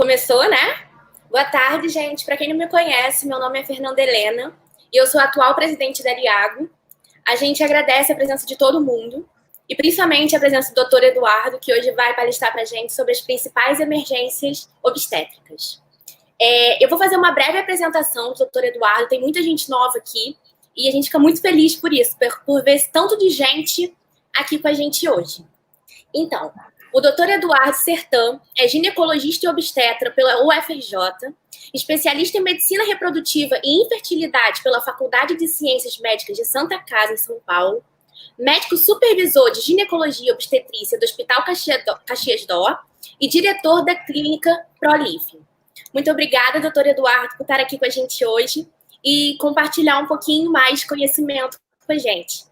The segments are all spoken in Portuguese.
Começou, né? Boa tarde, gente. Para quem não me conhece, meu nome é Fernanda Helena e eu sou a atual presidente da Liago. A gente agradece a presença de todo mundo e principalmente a presença do Dr. Eduardo, que hoje vai palestrar para a gente sobre as principais emergências obstétricas. Eu vou fazer uma breve apresentação do Dr. Eduardo, tem muita gente nova aqui e a gente fica muito feliz por isso, por ver esse tanto de gente aqui com a gente hoje. Então, o Dr. Eduardo Sertan é ginecologista e obstetra pela UFRJ, especialista em medicina reprodutiva e infertilidade pela Faculdade de Ciências Médicas de Santa Casa, em São Paulo, médico supervisor de ginecologia e obstetrícia do Hospital Caxias d'Ó e diretor da clínica ProLife. Muito obrigada, Dr. Eduardo, por estar aqui com a gente hoje e compartilhar um pouquinho mais de conhecimento com a gente.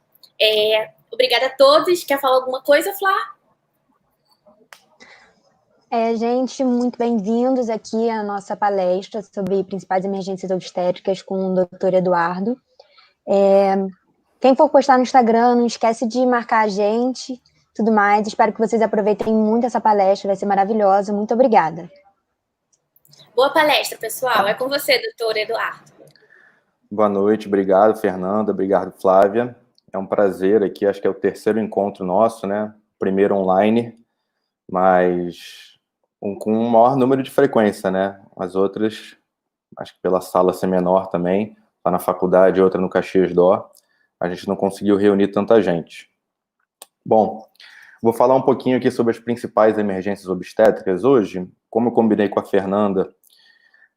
Obrigada a todos. Quer falar alguma coisa, Flá? Gente, muito bem-vindos aqui à nossa palestra sobre principais emergências obstétricas com o Dr. Eduardo. Quem for postar no Instagram, não esquece de marcar a gente, tudo mais. Espero que vocês aproveitem muito essa palestra, vai ser maravilhosa. Muito obrigada. Boa palestra, pessoal. É com você, Dr. Eduardo. Boa noite, obrigado, Fernanda, obrigado, Flávia. É um prazer aqui, acho que é o terceiro encontro nosso, né? Primeiro online, mas com um maior número de frequência, né? As outras, acho que pela sala ser menor também, lá na faculdade, outra no Caxias d'Ó, a gente não conseguiu reunir tanta gente. Bom, vou falar um pouquinho aqui sobre as principais emergências obstétricas hoje. Como eu combinei com a Fernanda,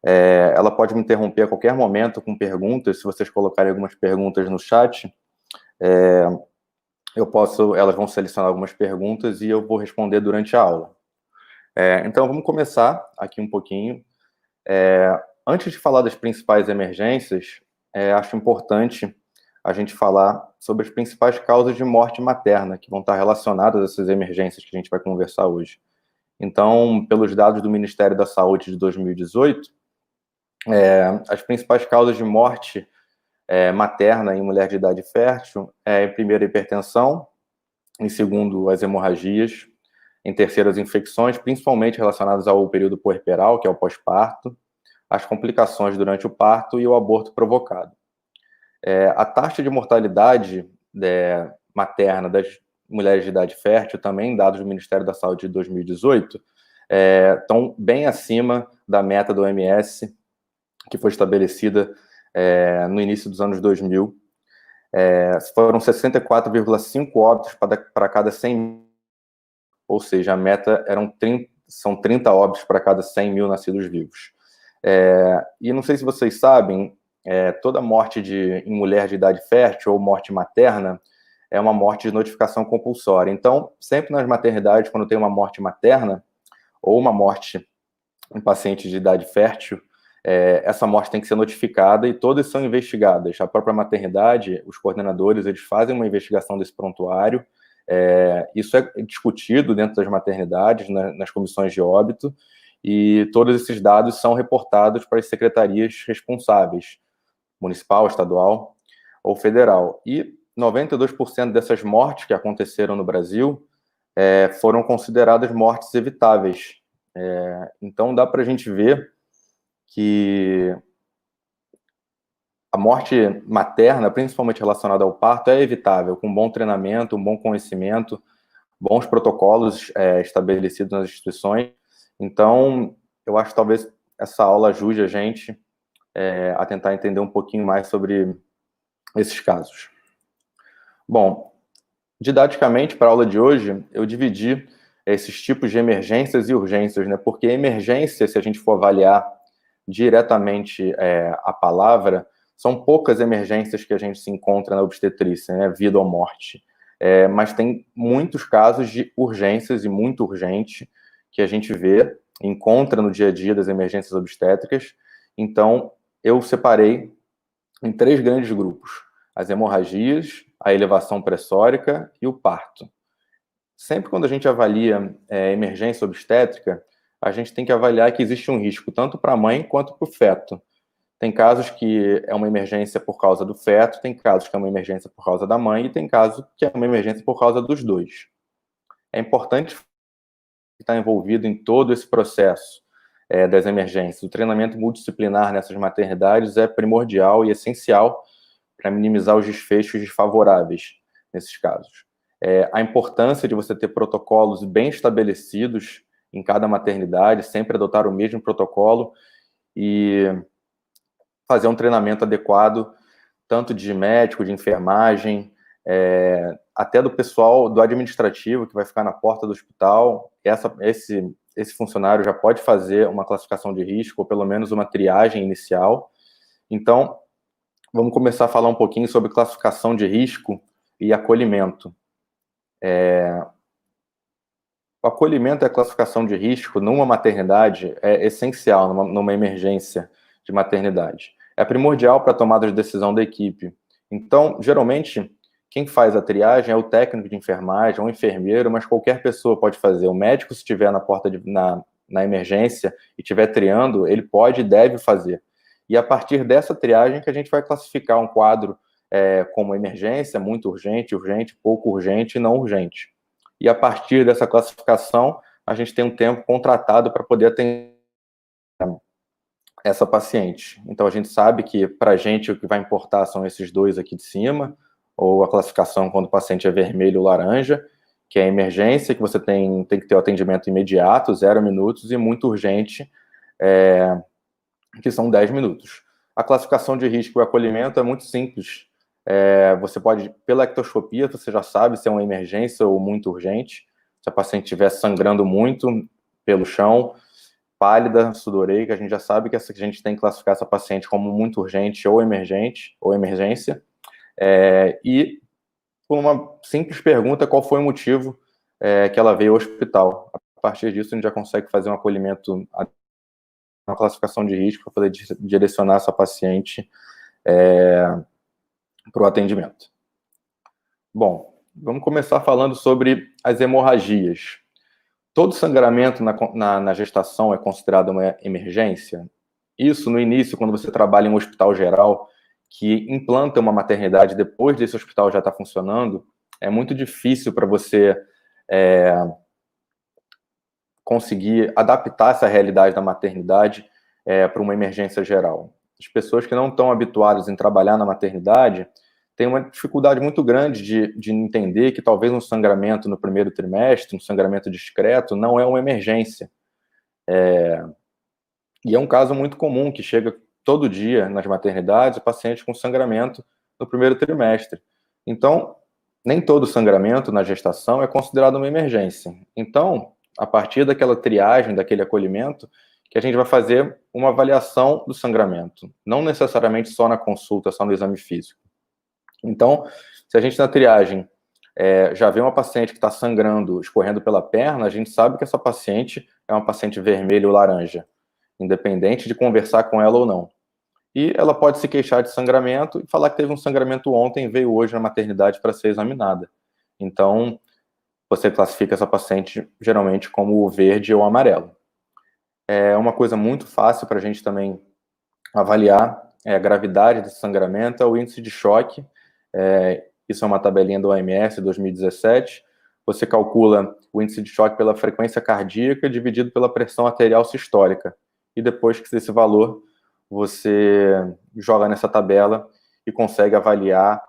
ela pode me interromper a qualquer momento com perguntas. Se vocês colocarem algumas perguntas no chat, elas vão selecionar algumas perguntas e eu vou responder durante a aula. Então, vamos começar aqui um pouquinho. Antes de falar das principais emergências, acho importante a gente falar sobre as principais causas de morte materna que vão estar relacionadas a essas emergências que a gente vai conversar hoje. Então, pelos dados do Ministério da Saúde de 2018, as principais causas de morte materna em mulher de idade fértil em primeiro, a hipertensão, em segundo, as hemorragias, em terceiro, as infecções, principalmente relacionadas ao período puerperal, que é o pós-parto, as complicações durante o parto e o aborto provocado. A taxa de mortalidade materna das mulheres de idade fértil, também dados do Ministério da Saúde de 2018, estão bem acima da meta do OMS, que foi estabelecida no início dos anos 2000. Foram 64,5 óbitos para cada 100 mil, ou seja, a meta são 30 óbitos para cada 100 mil nascidos vivos. E não sei se vocês sabem, toda morte em mulher de idade fértil ou morte materna é uma morte de notificação compulsória. Então, sempre nas maternidades, quando tem uma morte materna ou uma morte em paciente de idade fértil, essa morte tem que ser notificada e todas são investigadas. A própria maternidade, os coordenadores, eles fazem uma investigação desse prontuário. Isso é discutido dentro das maternidades, nas comissões de óbito, e todos esses dados são reportados para as secretarias responsáveis, municipal, estadual ou federal. E 92% dessas mortes que aconteceram no Brasil foram consideradas mortes evitáveis. Então, dá para a gente ver que a morte materna, principalmente relacionada ao parto, é evitável, com bom treinamento, um bom conhecimento, bons protocolos estabelecidos nas instituições. Então, eu acho que talvez essa aula ajude a gente a tentar entender um pouquinho mais sobre esses casos. Bom, didaticamente, para a aula de hoje, eu dividi esses tipos de emergências e urgências, né? Porque emergência, se a gente for avaliar diretamente a palavra, são poucas emergências que a gente se encontra na obstetrícia, né? Vida ou morte. Mas tem muitos casos de urgências e muito urgente que a gente vê, encontra no dia a dia das emergências obstétricas. Então, eu separei em 3 grandes grupos: as hemorragias, a elevação pressórica e o parto. Sempre quando a gente avalia emergência obstétrica, a gente tem que avaliar que existe um risco tanto para a mãe quanto para o feto. Tem casos que é uma emergência por causa do feto, tem casos que é uma emergência por causa da mãe, e tem casos que é uma emergência por causa dos dois. É importante estar envolvido em todo esse processo. das emergências. O treinamento multidisciplinar nessas maternidades é primordial e essencial para minimizar os desfechos desfavoráveis nesses casos. A importância de você ter protocolos bem estabelecidos em cada maternidade, sempre adotar o mesmo protocolo e fazer um treinamento adequado, tanto de médico, de enfermagem, até do pessoal do administrativo que vai ficar na porta do hospital. Esse funcionário já pode fazer uma classificação de risco, ou pelo menos uma triagem inicial. Então, vamos começar a falar um pouquinho sobre classificação de risco e acolhimento. O acolhimento e a classificação de risco numa maternidade é essencial, numa emergência de maternidade. É primordial para a tomada de decisão da equipe. Então, geralmente, quem faz a triagem é o técnico de enfermagem, ou enfermeiro, mas qualquer pessoa pode fazer. O médico, se estiver na porta na emergência e estiver triando, ele pode e deve fazer. E a partir dessa triagem que a gente vai classificar um quadro como emergência, muito urgente, urgente, pouco urgente e não urgente. E a partir dessa classificação, a gente tem um tempo contratado para poder atender essa paciente. Então, a gente sabe que, para a gente, o que vai importar são esses dois aqui de cima, ou a classificação quando o paciente é vermelho ou laranja, que é a emergência, que você tem que ter o atendimento imediato, 0 minutos, e muito urgente, que são 10 minutos. A classificação de risco e acolhimento é muito simples. Você pode, pela ectoscopia, você já sabe se é uma emergência ou muito urgente. Se a paciente estiver sangrando muito pelo chão, pálida, sudoreica, a gente já sabe que a gente tem que classificar essa paciente como muito urgente ou emergente, ou emergência. E, por uma simples pergunta, qual foi o motivo que ela veio ao hospital. A partir disso, a gente já consegue fazer um acolhimento, uma classificação de risco para poder direcionar essa paciente para o atendimento. Bom, vamos começar falando sobre as hemorragias. Todo sangramento na gestação é considerado uma emergência? Isso, no início, quando você trabalha em um hospital geral, que implanta uma maternidade depois desse hospital já estar funcionando, é muito difícil para você conseguir adaptar essa realidade da maternidade para uma emergência geral. As pessoas que não estão habituadas em trabalhar na maternidade têm uma dificuldade muito grande de entender que talvez um sangramento no primeiro trimestre, um sangramento discreto, não é uma emergência. E é um caso muito comum que chega todo dia nas maternidades, pacientes com sangramento no primeiro trimestre. Então, nem todo sangramento na gestação é considerado uma emergência. Então, a partir daquela triagem, daquele acolhimento, que a gente vai fazer uma avaliação do sangramento, não necessariamente só na consulta, só no exame físico. Então, se a gente na triagem já vê uma paciente que está sangrando, escorrendo pela perna, a gente sabe que essa paciente é uma paciente vermelha ou laranja, independente de conversar com ela ou não. E ela pode se queixar de sangramento e falar que teve um sangramento ontem e veio hoje na maternidade para ser examinada. Então, você classifica essa paciente geralmente como verde ou amarelo. Uma coisa muito fácil para a gente também avaliar a gravidade desse sangramento, é o índice de choque. Isso é uma tabelinha do OMS 2017. Você calcula o índice de choque pela frequência cardíaca dividido pela pressão arterial sistólica. E depois que esse valor, você joga nessa tabela e consegue avaliar,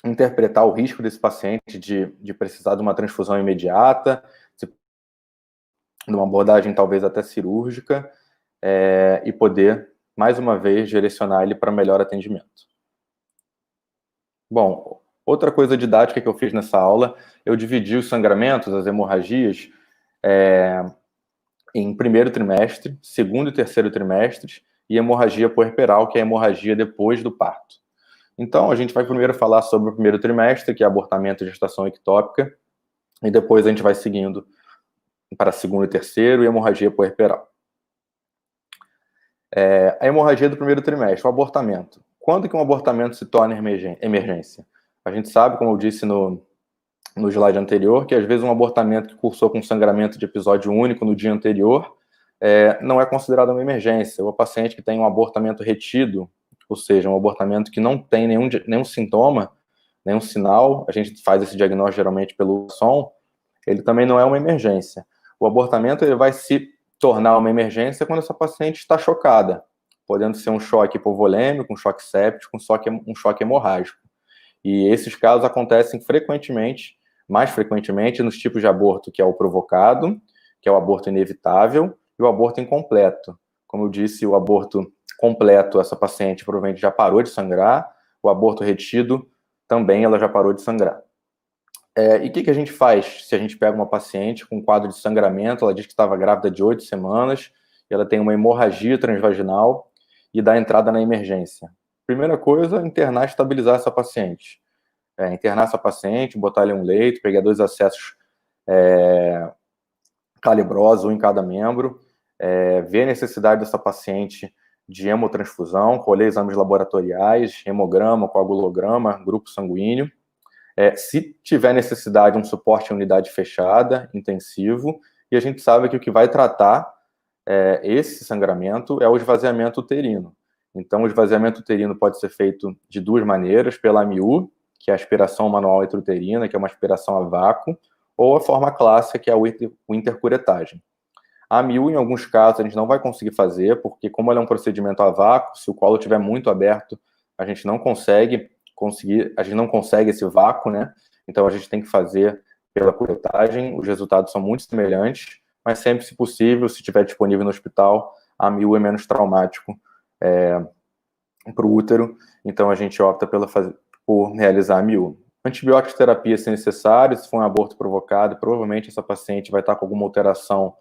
interpretar o risco desse paciente de precisar de uma transfusão imediata, de uma abordagem talvez até cirúrgica, e poder, mais uma vez, direcionar ele para melhor atendimento. Bom, outra coisa didática que eu fiz nessa aula, eu dividi os sangramentos, as hemorragias, em primeiro trimestre, segundo e terceiro trimestres, e hemorragia puerperal, que é a hemorragia depois do parto. Então, a gente vai primeiro falar sobre o primeiro trimestre, que é abortamento e gestação ectópica, e depois a gente vai seguindo para segundo e terceiro, e hemorragia puerperal. A hemorragia do primeiro trimestre, o abortamento. Quando que um abortamento se torna emergência? A gente sabe, como eu disse no slide anterior, que às vezes um abortamento que cursou com sangramento de episódio único no dia anterior não é considerado uma emergência. O paciente que tem um abortamento retido, ou seja, um abortamento que não tem nenhum sintoma, nenhum sinal, a gente faz esse diagnóstico geralmente pelo ultrassom, ele também não é uma emergência. O abortamento ele vai se tornar uma emergência quando essa paciente está chocada, podendo ser um choque hipovolêmico, um choque séptico, um choque hemorrágico. E esses casos acontecem frequentemente, mais frequentemente, nos tipos de aborto que é o provocado, que é o aborto inevitável, e o aborto incompleto. Como eu disse, o aborto completo, essa paciente provavelmente já parou de sangrar, o aborto retido também ela já parou de sangrar. E o que a gente faz se a gente pega uma paciente com um quadro de sangramento, ela diz que estava grávida de 8 semanas, e ela tem uma hemorragia transvaginal e dá entrada na emergência? Primeira coisa, internar e estabilizar essa paciente. Internar essa paciente, botar ela em um leito, pegar 2 acessos calibrosos, um em cada membro, ver a necessidade dessa paciente de hemotransfusão, colher exames laboratoriais, hemograma, coagulograma, grupo sanguíneo. Se tiver necessidade, um suporte em unidade fechada, intensivo, e a gente sabe que o que vai tratar esse sangramento é o esvaziamento uterino. Então, o esvaziamento uterino pode ser feito de 2 maneiras, pela AMIU, que é a aspiração manual intrauterina, que é uma aspiração a vácuo, ou a forma clássica, que é a intercuretagem. A AMIU, em alguns casos, a gente não vai conseguir fazer, porque como ela é um procedimento a vácuo, se o colo estiver muito aberto, a gente não consegue esse vácuo, né? Então, a gente tem que fazer pela curetagem, os resultados são muito semelhantes, mas sempre, se possível, se estiver disponível no hospital, a AMIU é menos traumático para o útero, então a gente opta por realizar a AMIU. Antibióticos terapia, se necessário, se for um aborto provocado, provavelmente essa paciente vai estar com alguma alteração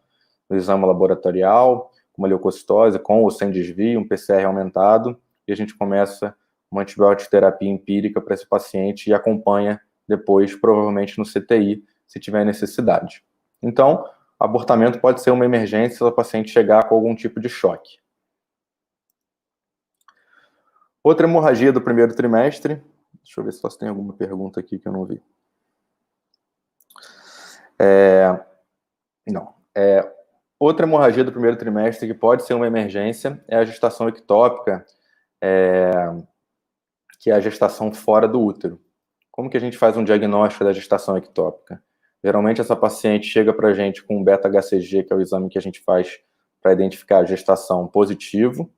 no exame laboratorial, uma leucocitose, com ou sem desvio, um PCR aumentado, e a gente começa uma antibiótico terapia empírica para esse paciente e acompanha depois, provavelmente no CTI, se tiver necessidade. Então, abortamento pode ser uma emergência se a paciente chegar com algum tipo de choque. Outra hemorragia do primeiro trimestre. Deixa eu ver se tem alguma pergunta aqui que eu não vi. Outra hemorragia do primeiro trimestre que pode ser uma emergência é a gestação ectópica, que é a gestação fora do útero. Como que a gente faz um diagnóstico da gestação ectópica? Geralmente essa paciente chega para a gente com um beta-HCG, que é o exame que a gente faz para identificar a gestação positivo,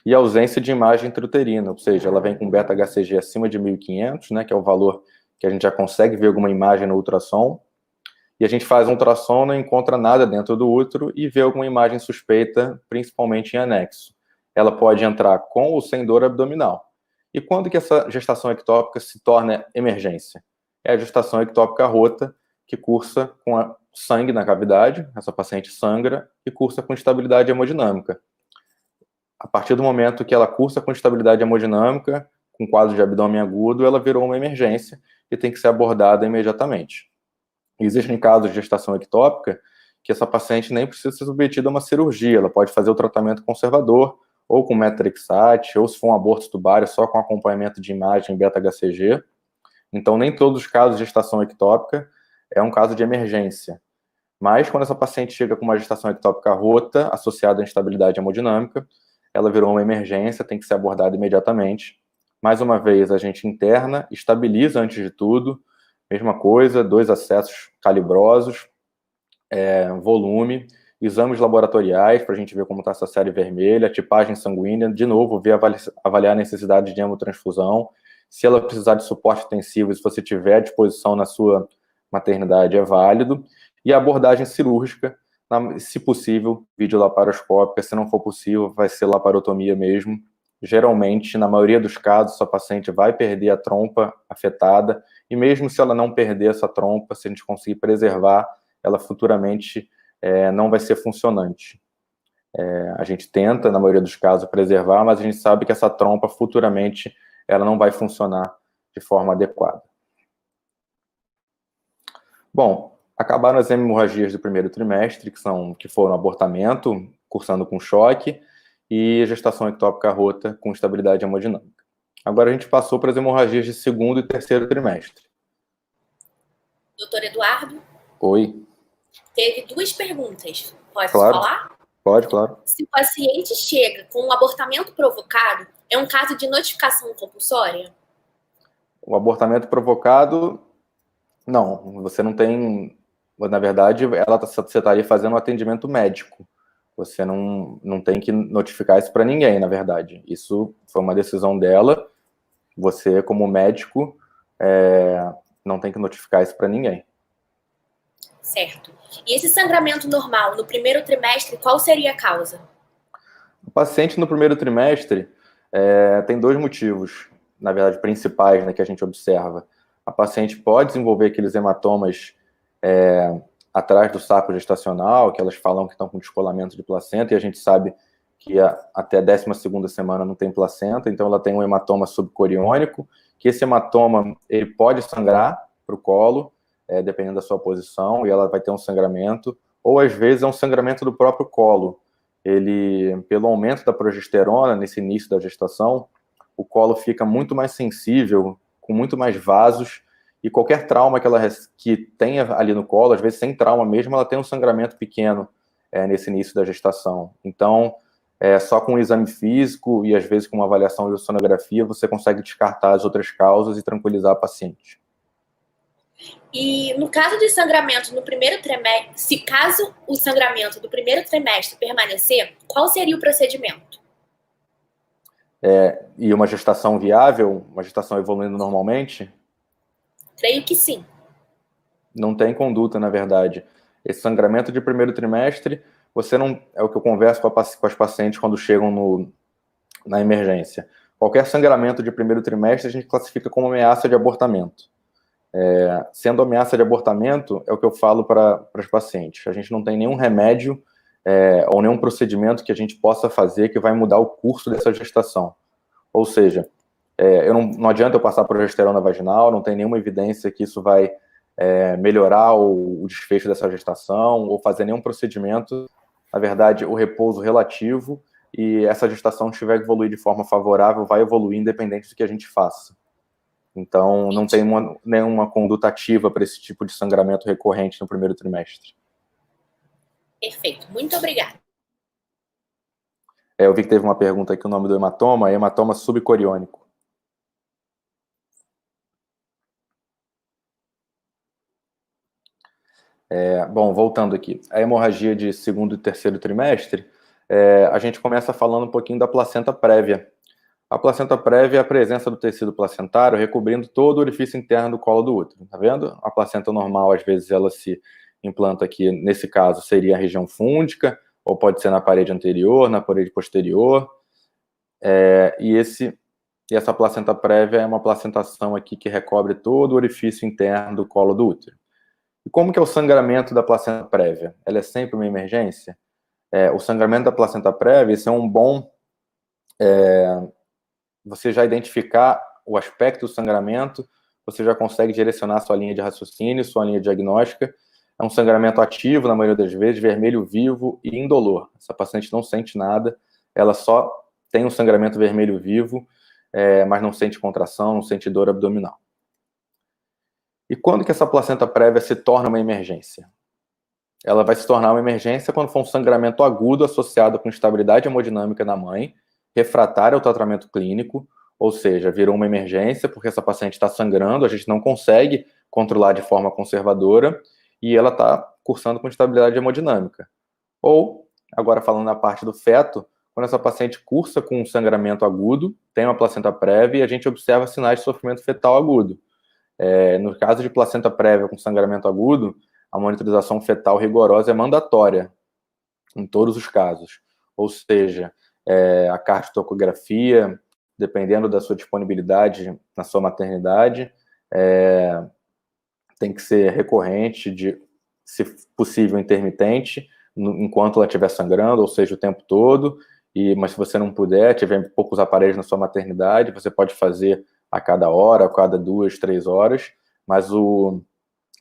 e ausência de imagem intrauterina, ou seja, ela vem com beta-HCG acima de 1.500, né, que é o valor que a gente já consegue ver alguma imagem no ultrassom, e a gente faz um ultrassom, não encontra nada dentro do útero e vê alguma imagem suspeita, principalmente em anexo. Ela pode entrar com ou sem dor abdominal. E quando que essa gestação ectópica se torna emergência? É a gestação ectópica rota, que cursa com sangue na cavidade, essa paciente sangra, e cursa com instabilidade hemodinâmica. A partir do momento que ela cursa com instabilidade hemodinâmica, com quadro de abdômen agudo, ela virou uma emergência e tem que ser abordada imediatamente. Existem casos de gestação ectópica que essa paciente nem precisa ser submetida a uma cirurgia, ela pode fazer o tratamento conservador, ou com metrixate, ou se for um aborto tubário, só com acompanhamento de imagem beta-HCG. Então, nem todos os casos de gestação ectópica é um caso de emergência. Mas, quando essa paciente chega com uma gestação ectópica rota, associada à instabilidade hemodinâmica, ela virou uma emergência, tem que ser abordada imediatamente. Mais uma vez, a gente interna, estabiliza antes de tudo, mesma coisa, 2 acessos calibrosos, volume, exames laboratoriais para a gente ver como está essa série vermelha, tipagem sanguínea, de novo, avaliar a necessidade de hemotransfusão, se ela precisar de suporte intensivo, se você tiver à disposição na sua maternidade, é válido, e a abordagem cirúrgica, se possível, videolaparoscópica, se não for possível, vai ser laparotomia mesmo. Geralmente, na maioria dos casos, a paciente vai perder a trompa afetada, e mesmo se ela não perder essa trompa, se a gente conseguir preservar, ela futuramente não vai ser funcionante. A gente tenta, na maioria dos casos, preservar, mas a gente sabe que essa trompa, futuramente, ela não vai funcionar de forma adequada. Bom, acabaram as hemorragias do primeiro trimestre, que foram abortamento, cursando com choque, e gestação ectópica rota com estabilidade hemodinâmica. Agora a gente passou para as hemorragias de segundo e terceiro trimestre. Doutor Eduardo? Oi. Teve 2 perguntas. Posso Claro. falar? Pode, claro. Se o paciente chega com um abortamento provocado, é um caso de notificação compulsória? O abortamento provocado, não. Você não tem... Na verdade, você estaria fazendo um atendimento médico. Você não tem que notificar isso para ninguém, na verdade. Isso foi uma decisão dela. Você, como médico, não tem que notificar isso para ninguém. Certo. E esse sangramento normal no primeiro trimestre, qual seria a causa? O paciente no primeiro trimestre tem 2 motivos, na verdade, principais, né, que a gente observa. A paciente pode desenvolver aqueles hematomas atrás do saco gestacional, que elas falam que estão com descolamento de placenta, e a gente sabe que até a 12ª semana não tem placenta, então ela tem um hematoma subcoriônico, que esse hematoma ele pode sangrar para o colo, dependendo da sua posição, e ela vai ter um sangramento, ou às vezes é um sangramento do próprio colo. Ele, pelo aumento da progesterona nesse início da gestação, o colo fica muito mais sensível, com muito mais vasos, e qualquer trauma que tenha ali no colo, às vezes sem trauma mesmo, ela tem um sangramento pequeno nesse início da gestação. Então, só com um exame físico e às vezes com uma avaliação de ultrassonografia, você consegue descartar as outras causas e tranquilizar a paciente. E no caso de sangramento no primeiro trimestre, se caso o sangramento do primeiro trimestre permanecer, qual seria o procedimento? E uma gestação viável, uma gestação evoluindo normalmente? Creio que sim. Não tem conduta, na verdade. Esse sangramento de primeiro trimestre, você não... É o que eu converso com as pacientes quando chegam na emergência. Qualquer sangramento de primeiro trimestre a gente classifica como ameaça de abortamento. Sendo ameaça de abortamento, é o que eu falo para as pacientes. A gente não tem nenhum remédio ou nenhum procedimento que a gente possa fazer que vai mudar o curso dessa gestação. Ou seja, não adianta eu passar progesterona vaginal, não tem nenhuma evidência que isso vai melhorar o desfecho dessa gestação ou fazer nenhum procedimento. Na verdade, o repouso relativo e essa gestação tiver que evoluir de forma favorável, vai evoluir independente do que a gente faça. Então, não tem nenhuma conduta ativa para esse tipo de sangramento recorrente no primeiro trimestre. Perfeito. Muito obrigada. Eu vi que teve uma pergunta aqui, o nome do hematoma é hematoma subcoriônico. Bom, voltando aqui. A hemorragia de segundo e terceiro trimestre, a gente começa falando um pouquinho da placenta prévia. A placenta prévia é a presença do tecido placentário recobrindo todo o orifício interno do colo do útero, tá vendo? A placenta normal, às vezes, ela se implanta aqui, nesse caso, seria a região fúndica, ou pode ser na parede anterior, na parede posterior, e essa placenta prévia é uma placentação aqui que recobre todo o orifício interno do colo do útero. E como que é o sangramento da placenta prévia? Ela é sempre uma emergência? O sangramento da placenta prévia, isso é um bom... você já identificar o aspecto do sangramento, você já consegue direcionar sua linha de raciocínio, sua linha diagnóstica. É um sangramento ativo, na maioria das vezes, vermelho vivo e indolor. Essa paciente não sente nada, ela só tem um sangramento vermelho vivo, mas não sente contração, não sente dor abdominal. E quando que essa placenta prévia se torna uma emergência? Ela vai se tornar uma emergência quando for um sangramento agudo associado com instabilidade hemodinâmica na mãe, refratário ao tratamento clínico, ou seja, virou uma emergência porque essa paciente está sangrando, a gente não consegue controlar de forma conservadora e ela está cursando com instabilidade hemodinâmica. Ou, agora falando na parte do feto, quando essa paciente cursa com um sangramento agudo, tem uma placenta prévia e a gente observa sinais de sofrimento fetal agudo. No caso de placenta prévia com sangramento agudo, a monitorização fetal rigorosa é mandatória em todos os casos. Ou seja, a cardiotocografia, dependendo da sua disponibilidade na sua maternidade, tem que ser recorrente, se possível intermitente, enquanto ela estiver sangrando, ou seja, o tempo todo, mas se você não puder, tiver poucos aparelhos na sua maternidade, você pode fazer a cada hora, a cada 2, 3 horas, mas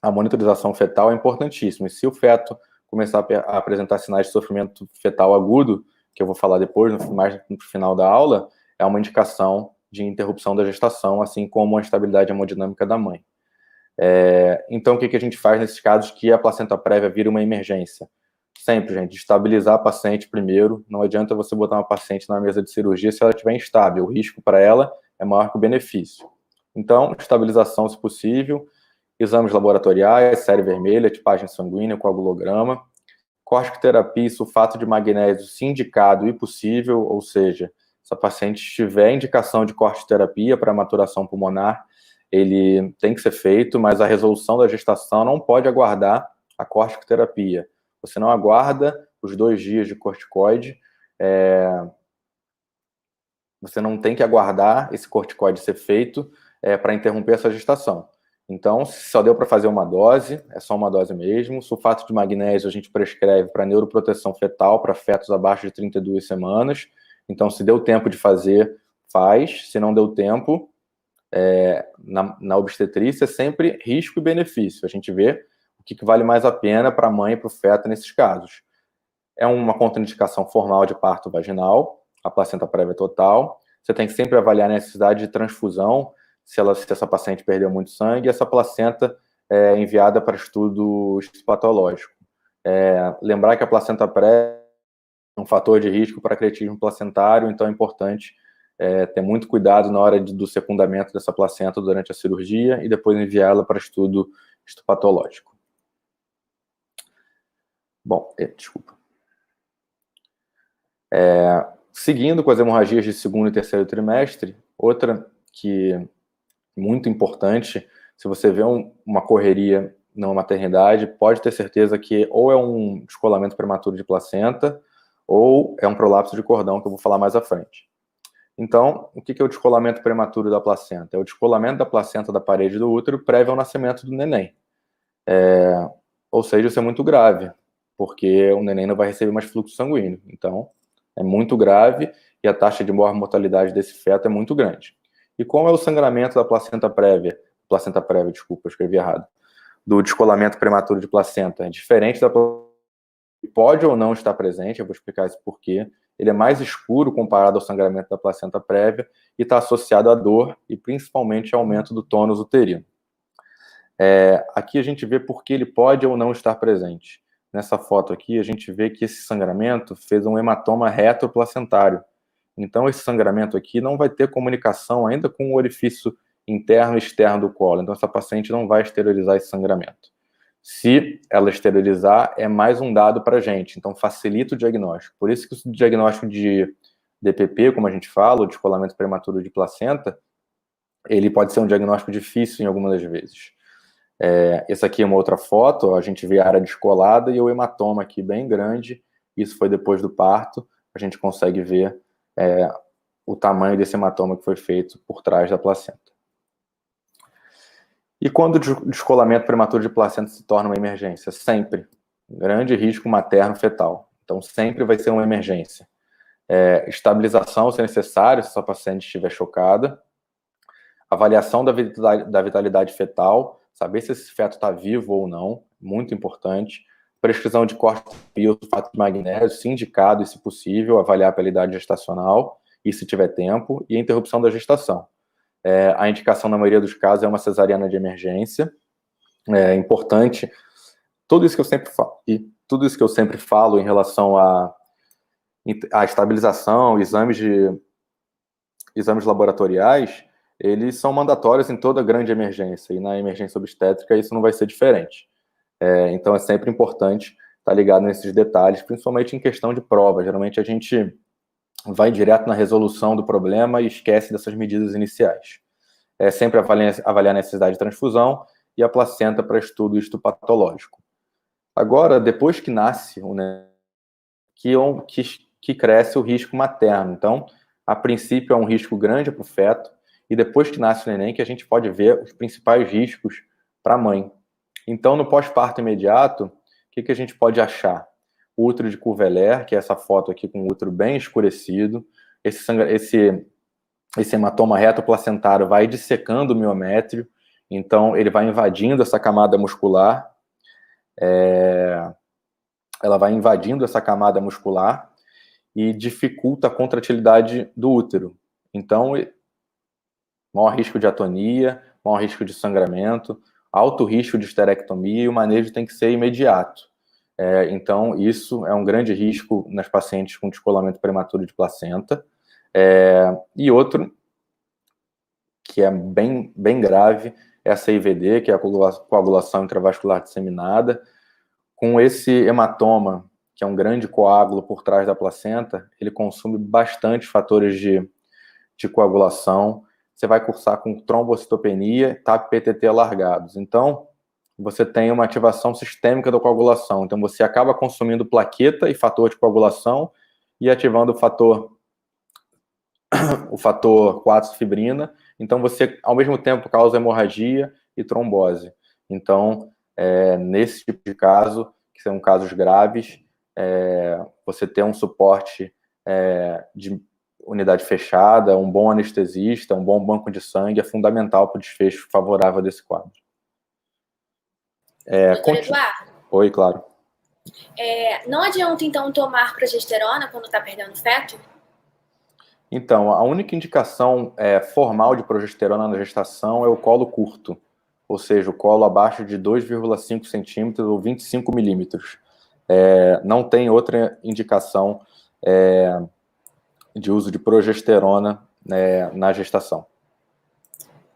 a monitorização fetal é importantíssima. E se o feto começar a apresentar sinais de sofrimento fetal agudo, que eu vou falar depois, mais no final da aula, é uma indicação de interrupção da gestação, assim como a instabilidade hemodinâmica da mãe. Então, o que a gente faz nesses casos que a placenta prévia vira uma emergência? Sempre, gente, estabilizar a paciente primeiro. Não adianta você botar uma paciente na mesa de cirurgia se ela estiver instável. O risco para ela é maior que o benefício. Então, estabilização, se possível, exames laboratoriais, série vermelha, tipagem sanguínea, coagulograma. corticoterapia e sulfato de magnésio, se indicado e possível, ou seja, se a paciente tiver indicação de corticoterapia para maturação pulmonar, ele tem que ser feito, mas a resolução da gestação não pode aguardar a corticoterapia. Você não aguarda os 2 dias de corticoide, você não tem que aguardar esse corticoide ser feito para interromper essa gestação. Então, se só deu para fazer uma dose, é só uma dose mesmo. Sulfato de magnésio a gente prescreve para neuroproteção fetal, para fetos abaixo de 32 semanas. Então, se deu tempo de fazer, faz. Se não deu tempo, na obstetrícia, é sempre risco e benefício. A gente vê o que vale mais a pena para a mãe e para o feto nesses casos. É uma contraindicação formal de parto vaginal, a placenta prévia total. Você tem que sempre avaliar a necessidade de transfusão, se essa paciente perdeu muito sangue, essa placenta é enviada para estudo histopatológico. Lembrar que a placenta prévia é um fator de risco para cretismo placentário, então é importante ter muito cuidado na hora do secundamento dessa placenta durante a cirurgia e depois enviá-la para estudo histopatológico. Bom, desculpa. Seguindo com as hemorragias de segundo e terceiro trimestre, outra que muito importante, se você vê uma correria na maternidade, pode ter certeza que ou é um descolamento prematuro de placenta ou é um prolapso de cordão, que eu vou falar mais à frente. Então, o que é o descolamento prematuro da placenta? É o descolamento da placenta da parede do útero prévio ao nascimento do neném. Ou seja, isso é muito grave, porque o neném não vai receber mais fluxo sanguíneo. Então, é muito grave e a taxa de mortalidade desse feto é muito grande. E como é o sangramento da placenta prévia, desculpa, eu escrevi errado, do descolamento prematuro de placenta? É diferente da placenta, pode ou não estar presente, eu vou explicar isso porquê. Ele é mais escuro comparado ao sangramento da placenta prévia e está associado à dor e principalmente ao aumento do tônus uterino. Aqui a gente vê por que ele pode ou não estar presente. Nessa foto aqui, a gente vê que esse sangramento fez um hematoma retroplacentário. Então, esse sangramento aqui não vai ter comunicação ainda com o orifício interno e externo do colo. Então, essa paciente não vai esterilizar esse sangramento. Se ela esterilizar, é mais um dado para a gente. Então, facilita o diagnóstico. Por isso que o diagnóstico de DPP, como a gente fala, o descolamento prematuro de placenta, ele pode ser um diagnóstico difícil em algumas das vezes. Essa aqui é uma outra foto, a gente vê a área descolada e o hematoma aqui bem grande. Isso foi depois do parto. A gente consegue ver o tamanho desse hematoma que foi feito por trás da placenta. E quando o descolamento prematuro de placenta se torna uma emergência? Sempre. Grande risco materno-fetal. Então, sempre vai ser uma emergência. Estabilização, se necessário, se essa paciente estiver chocada. Avaliação da vitalidade fetal, saber se esse feto está vivo ou não, muito importante. Prescrição de corticoterapia, sulfato de magnésio, se indicado e se possível, avaliar pela idade gestacional e se tiver tempo, e a interrupção da gestação. A indicação na maioria dos casos é uma cesariana de emergência. É importante, tudo isso que eu sempre falo em relação à estabilização, exames laboratoriais, eles são mandatórios em toda grande emergência, e na emergência obstétrica isso não vai ser diferente. Então é sempre importante estar ligado nesses detalhes, principalmente em questão de prova. Geralmente a gente vai direto na resolução do problema e esquece dessas medidas iniciais. Sempre avaliar a necessidade de transfusão e a placenta para estudo histopatológico. Agora, depois que nasce o neném, que cresce o risco materno. Então, a princípio é um risco grande para o feto, e depois que nasce o neném que a gente pode ver os principais riscos para a mãe. Então, no pós-parto imediato, o que a gente pode achar? O útero de Courvellier, que é essa foto aqui com o útero bem escurecido. Esse hematoma retroplacentário vai dissecando o miométrio, então ele vai invadindo essa camada muscular. Ela vai invadindo essa camada muscular e dificulta a contratilidade do útero. Então, maior risco de atonia, maior risco de sangramento, alto risco de esterectomia, e o manejo tem que ser imediato. Então, isso é um grande risco nas pacientes com descolamento prematuro de placenta. E outro, que é bem grave, é a CIVD, que é a coagulação intravascular disseminada. Com esse hematoma que é um grande coágulo por trás da placenta, ele consome bastante fatores de coagulação. Você vai cursar com trombocitopenia, TAP-PTT alargados. Então, você tem uma ativação sistêmica da coagulação. Então, você acaba consumindo plaqueta e fator de coagulação e ativando o fator 4-fibrina. Então, você, ao mesmo tempo, causa hemorragia e trombose. Então, nesse tipo de caso, que são casos graves, você ter um suporte de unidade fechada, um bom anestesista, um bom banco de sangue é fundamental para o desfecho favorável desse quadro. Doutor Eduardo? Oi, claro. Não adianta, então, tomar progesterona quando está perdendo feto? Então, a única indicação formal de progesterona na gestação é o colo curto, ou seja, o colo abaixo de 2,5 centímetros ou 25 milímetros. Não tem outra indicação de uso de progesterona na gestação.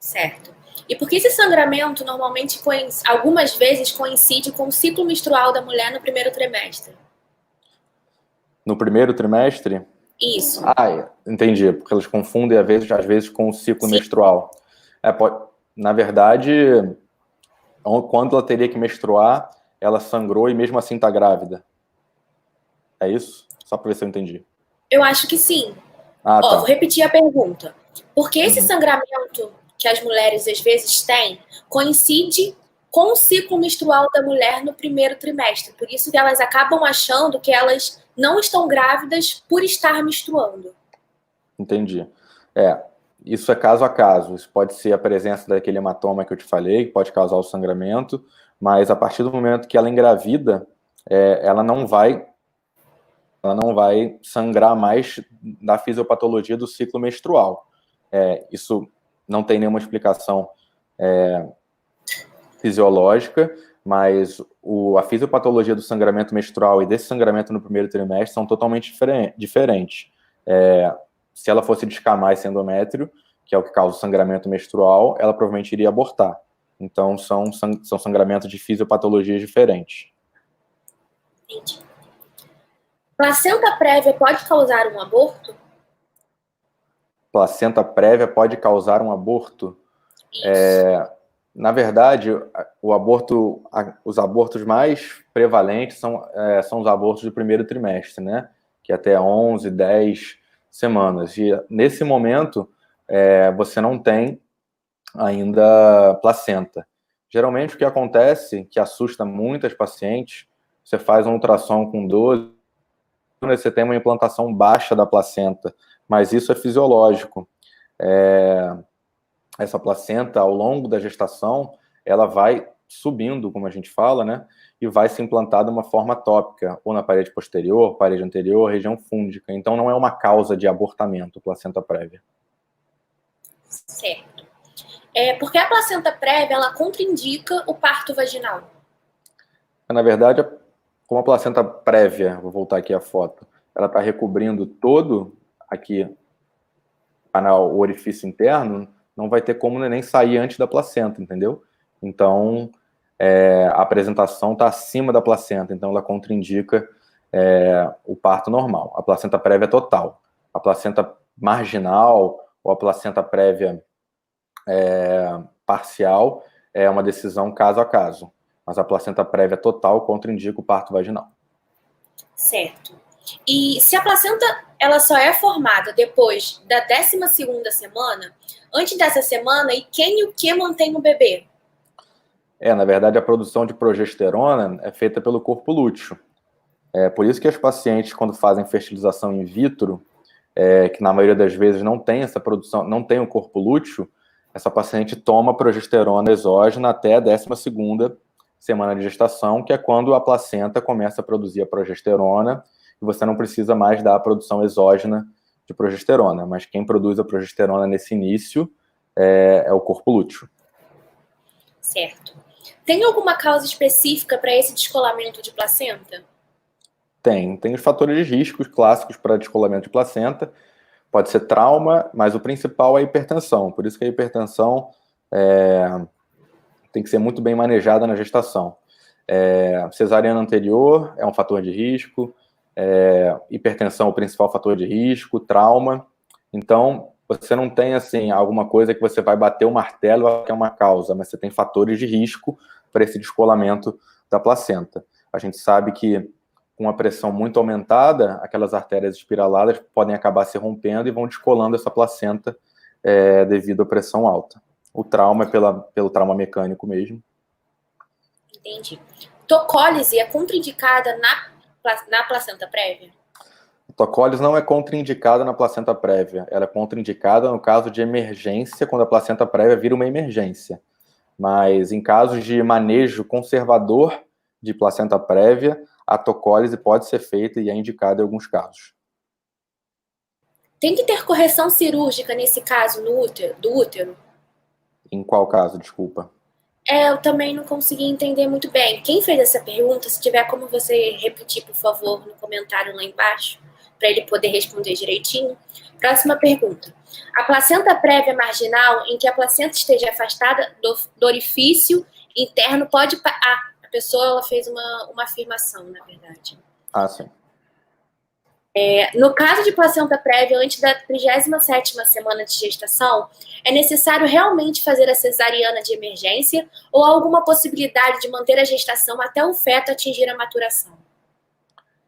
Certo. E por que esse sangramento normalmente, algumas vezes, coincide com o ciclo menstrual da mulher no primeiro trimestre? No primeiro trimestre? Isso. Entendi, porque elas confundem às vezes com o ciclo menstrual. Na verdade, quando ela teria que menstruar, ela sangrou e mesmo assim está grávida. É isso? Só para ver se eu entendi. Eu acho que sim. Tá. Vou repetir a pergunta. Por que esse sangramento que as mulheres às vezes têm coincide com o ciclo menstrual da mulher no primeiro trimestre? Por isso que elas acabam achando que elas não estão grávidas por estar menstruando. Entendi. Isso é caso a caso. Isso pode ser a presença daquele hematoma que eu te falei, que pode causar o sangramento, mas a partir do momento que ela engravida, ela não vai sangrar mais da fisiopatologia do ciclo menstrual. Isso não tem nenhuma explicação fisiológica, mas a fisiopatologia do sangramento menstrual e desse sangramento no primeiro trimestre são totalmente diferentes. Se ela fosse descamar esse endométrio, que é o que causa o sangramento menstrual, ela provavelmente iria abortar. Então, são sangramentos de fisiopatologias diferentes. Entendi. Placenta prévia pode causar um aborto? Placenta prévia pode causar um aborto? Na verdade, os abortos mais prevalentes são os abortos do primeiro trimestre, né? Que é até 11, 10 semanas. E nesse momento, você não tem ainda placenta. Geralmente, o que acontece, que assusta muitas pacientes, você faz um ultrassom com 12, você tem uma implantação baixa da placenta, mas isso é fisiológico. Essa placenta, ao longo da gestação, ela vai subindo, como a gente fala, né? E vai se implantar de uma forma tópica, ou na parede posterior, parede anterior, região fúndica. Então, não é uma causa de abortamento, placenta prévia. Certo. Porque a placenta prévia, ela contraindica o parto vaginal? Na verdade, como a placenta prévia, vou voltar aqui a foto, ela está recobrindo todo aqui o orifício interno, não vai ter como o neném sair antes da placenta, entendeu? Então, a apresentação está acima da placenta, então ela contraindica o parto normal. A placenta prévia é total. A placenta marginal ou a placenta prévia parcial é uma decisão caso a caso. Mas a placenta prévia total contraindica o parto vaginal. Certo. E se a placenta ela só é formada depois da 12ª semana, antes dessa semana, e quem e o que mantém o bebê? Na verdade, a produção de progesterona é feita pelo corpo lúteo. Por isso que as pacientes, quando fazem fertilização in vitro, que na maioria das vezes não tem essa produção, não tem o corpo lúteo, essa paciente toma progesterona exógena até a 12ª semana de gestação, que é quando a placenta começa a produzir a progesterona e você não precisa mais dar a produção exógena de progesterona, mas quem produz a progesterona nesse início é o corpo lúteo. Certo. Tem alguma causa específica para esse descolamento de placenta? Tem os fatores de riscos clássicos para descolamento de placenta. Pode ser trauma, mas o principal é a hipertensão. Por isso que a hipertensão tem que ser muito bem manejada na gestação. Cesariana anterior é um fator de risco, hipertensão é o principal fator de risco, trauma. Então, você não tem, assim, alguma coisa que você vai bater o martelo que é uma causa, mas você tem fatores de risco para esse descolamento da placenta. A gente sabe que com a pressão muito aumentada, aquelas artérias espiraladas podem acabar se rompendo e vão descolando essa placenta devido à pressão alta. O trauma é pelo trauma mecânico mesmo. Entendi. Tocólise é contraindicada na placenta prévia? A tocólise não é contraindicada na placenta prévia. Ela é contraindicada no caso de emergência, quando a placenta prévia vira uma emergência. Mas em casos de manejo conservador de placenta prévia, a tocólise pode ser feita e é indicada em alguns casos. Tem que ter correção cirúrgica nesse caso do útero? Em qual caso, desculpa? Eu também não consegui entender muito bem. Quem fez essa pergunta, se tiver como você repetir, por favor, no comentário lá embaixo, para ele poder responder direitinho. Próxima pergunta. A placenta prévia marginal, em que a placenta esteja afastada do orifício interno, pode... a pessoa ela fez uma afirmação, na verdade. Sim. No caso de placenta prévia, antes da 37ª semana de gestação, é necessário realmente fazer a cesariana de emergência ou há alguma possibilidade de manter a gestação até o feto atingir a maturação?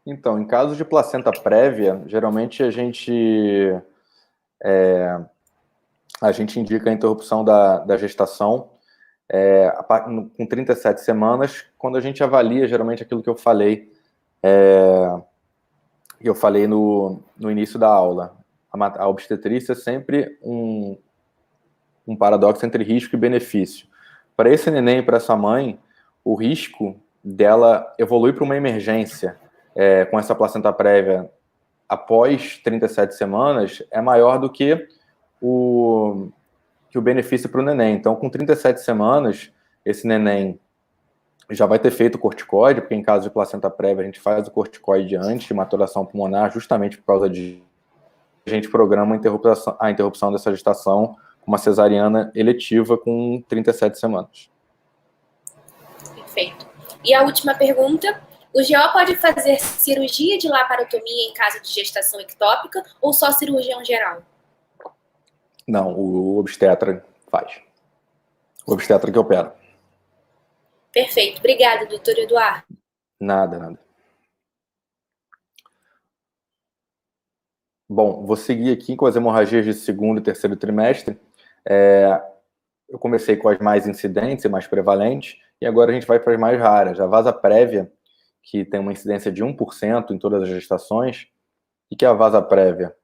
Então, em caso de placenta prévia, geralmente a gente indica a interrupção da gestação com 37 semanas, quando a gente avalia geralmente aquilo que eu falei no início da aula. A obstetrícia é sempre um paradoxo entre risco e benefício. Para esse neném e para essa mãe, o risco dela evoluir para uma emergência com essa placenta prévia após 37 semanas é maior do que o benefício para o neném. Então, com 37 semanas, esse neném já vai ter feito o corticoide, porque em caso de placenta prévia a gente faz o corticoide antes de maturação pulmonar, justamente por causa de a gente programa a interrupção dessa gestação com uma cesariana eletiva com 37 semanas. Perfeito. E a última pergunta, o GO pode fazer cirurgia de laparotomia em caso de gestação ectópica ou só cirurgião geral? Não, o obstetra faz. O obstetra que opera. Perfeito. Obrigada, doutor Eduardo. Nada. Bom, vou seguir aqui com as hemorragias de segundo e terceiro trimestre. Eu comecei com as mais incidentes e mais prevalentes, e agora a gente vai para as mais raras. A vasa prévia, que tem uma incidência de 1% em todas as gestações. O que é a vasa prévia?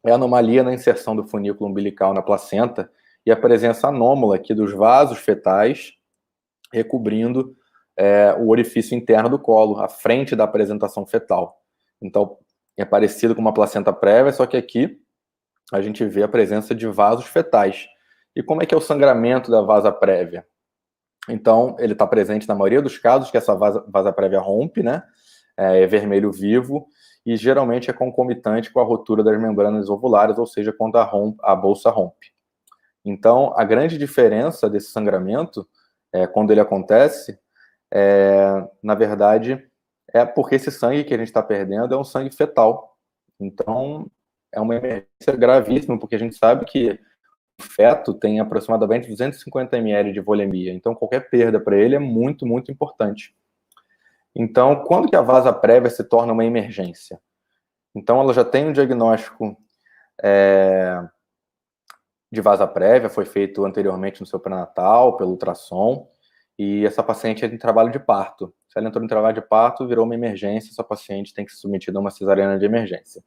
É a anomalia na inserção do funículo umbilical na placenta e a presença anômala aqui dos vasos fetais recobrindo o orifício interno do colo, à frente da apresentação fetal. Então, é parecido com uma placenta prévia, só que aqui a gente vê a presença de vasos fetais. E como é que é o sangramento da vasa prévia? Então, ele está presente na maioria dos casos que essa vasa prévia rompe, né? É vermelho vivo, e geralmente é concomitante com a rotura das membranas ovulares, ou seja, quando a bolsa rompe. Então, a grande diferença desse sangramento, quando ele acontece, na verdade, é porque esse sangue que a gente está perdendo é um sangue fetal. Então, é uma emergência gravíssima, porque a gente sabe que o feto tem aproximadamente 250 ml de volemia. Então, qualquer perda para ele é muito, muito importante. Então, quando que a vasa prévia se torna uma emergência? Então, ela já tem um diagnóstico de vasa prévia, foi feito anteriormente no seu pré-natal, pelo ultrassom, e essa paciente é em trabalho de parto. Se ela entrou em trabalho de parto, virou uma emergência, essa paciente tem que ser submetida a uma cesariana de emergência.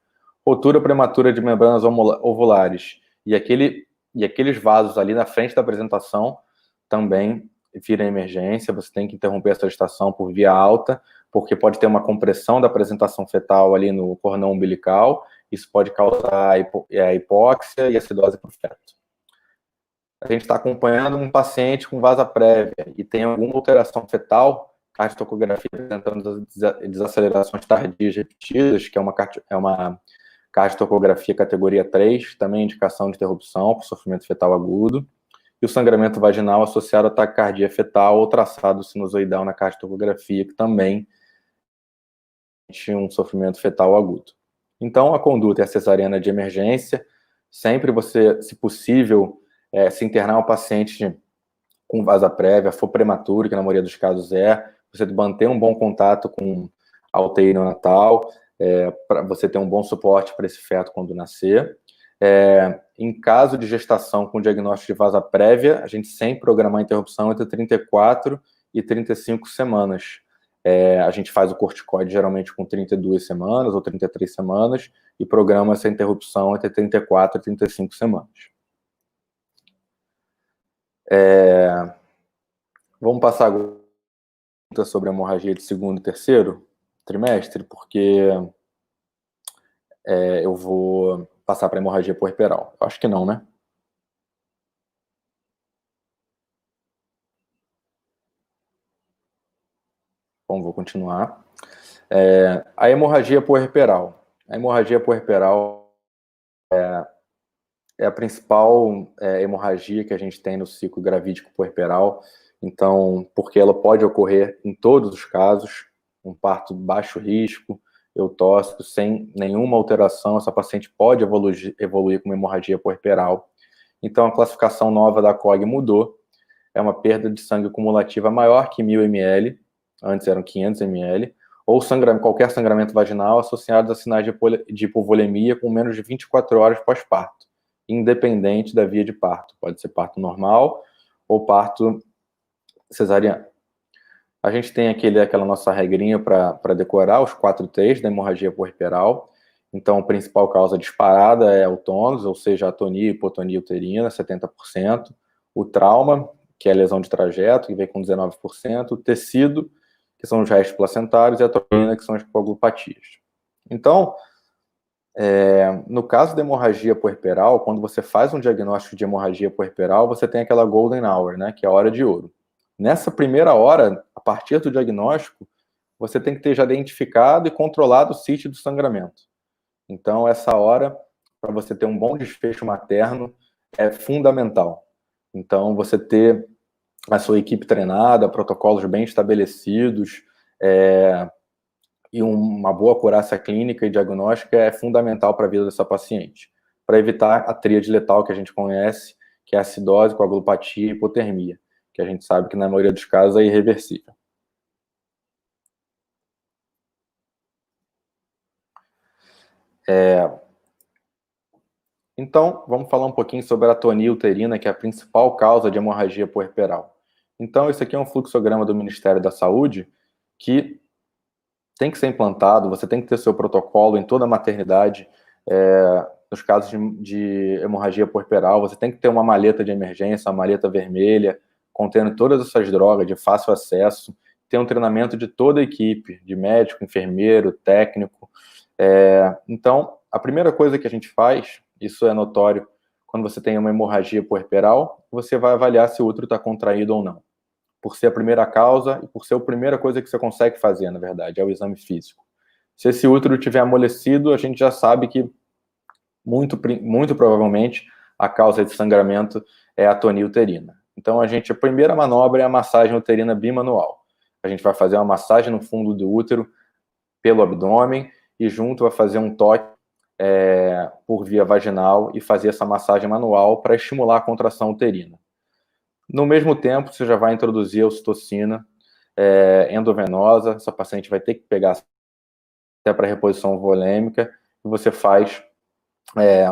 Rotura prematura de membranas ovulares e aqueles vasos ali na frente da apresentação também vira emergência, você tem que interromper essa gestação por via alta, porque pode ter uma compressão da apresentação fetal ali no cordão umbilical, isso pode causar a hipóxia e acidose para o feto. A gente está acompanhando um paciente com vasa prévia e tem alguma alteração fetal, cardiotocografia apresentando desacelerações tardias repetidas, que é uma cardiotocografia categoria 3, também indicação de interrupção por sofrimento fetal agudo, e o sangramento vaginal associado à taquicardia fetal ou traçado sinusoidal na cardiotocografia, que também é um sofrimento fetal agudo. Então, a conduta é a cesariana de emergência, sempre você, se possível, se internar o paciente com vasa prévia, for prematuro, que na maioria dos casos você manter um bom contato com a UTI neonatal, para você ter um bom suporte para esse feto quando nascer. Em caso de gestação com diagnóstico de vasa prévia, a gente sempre programa a interrupção entre 34 e 35 semanas. A gente faz o corticoide geralmente com 32 semanas ou 33 semanas e programa essa interrupção entre 34 e 35 semanas. Vamos passar agora sobre a hemorragia de segundo e terceiro trimestre, porque eu vou passar para a hemorragia puerperal. Eu acho que não, né? Bom, vou continuar. A hemorragia puerperal. A hemorragia puerperal é a principal hemorragia que a gente tem no ciclo gravídico puerperal. Então, porque ela pode ocorrer em todos os casos, um parto de baixo risco, eutóxico, sem nenhuma alteração, essa paciente pode evoluir com uma hemorragia puerperal. Então, a classificação nova da COG mudou, é uma perda de sangue cumulativa maior que 1.000 ml, antes eram 500 ml, ou qualquer sangramento vaginal associado a sinais de hipovolemia com menos de 24 horas pós-parto, independente da via de parto. Pode ser parto normal ou parto cesariano. A gente tem aquela nossa regrinha para decorar, os 4 T's da hemorragia puerperal. Então, a principal causa disparada é o tônus, ou seja, a atonia e hipotonia uterina, 70%. O trauma, que é a lesão de trajeto, que vem com 19%. O tecido, que são os restos placentários, e a toxina, que são as coagulopatias. Então, no caso da hemorragia puerperal, quando você faz um diagnóstico de hemorragia puerperal, você tem aquela golden hour, né, que é a hora de ouro. Nessa primeira hora, a partir do diagnóstico, você tem que ter já identificado e controlado o sítio do sangramento. Então, essa hora, para você ter um bom desfecho materno, é fundamental. Então, você ter a sua equipe treinada, protocolos bem estabelecidos, e uma boa acurácia clínica e diagnóstica é fundamental para a vida dessa paciente, para evitar a tríade letal que a gente conhece, que é a acidose, coagulopatia e hipotermia, que a gente sabe que na maioria dos casos é irreversível. Então, vamos falar um pouquinho sobre a atonia uterina, que é a principal causa de hemorragia puerperal. Então, esse aqui é um fluxograma do Ministério da Saúde, que tem que ser implantado, você tem que ter seu protocolo em toda a maternidade. Nos casos de hemorragia puerperal, você tem que ter uma maleta de emergência, uma maleta vermelha, contendo todas essas drogas de fácil acesso, ter um treinamento de toda a equipe, de médico, enfermeiro, técnico. Então, a primeira coisa que a gente faz, isso é notório, quando você tem uma hemorragia puerperal, você vai avaliar se o útero está contraído ou não. Por ser a primeira causa e por ser a primeira coisa que você consegue fazer, na verdade, é o exame físico. Se esse útero estiver amolecido, a gente já sabe que, muito provavelmente, a causa de sangramento é a atonia uterina. Então, a primeira manobra é a massagem uterina bimanual. A gente vai fazer uma massagem no fundo do útero, pelo abdômen, e junto vai fazer um toque por via vaginal e fazer essa massagem manual para estimular a contração uterina. No mesmo tempo, você já vai introduzir a ocitocina endovenosa, essa paciente vai ter que pegar até para reposição volêmica, e você faz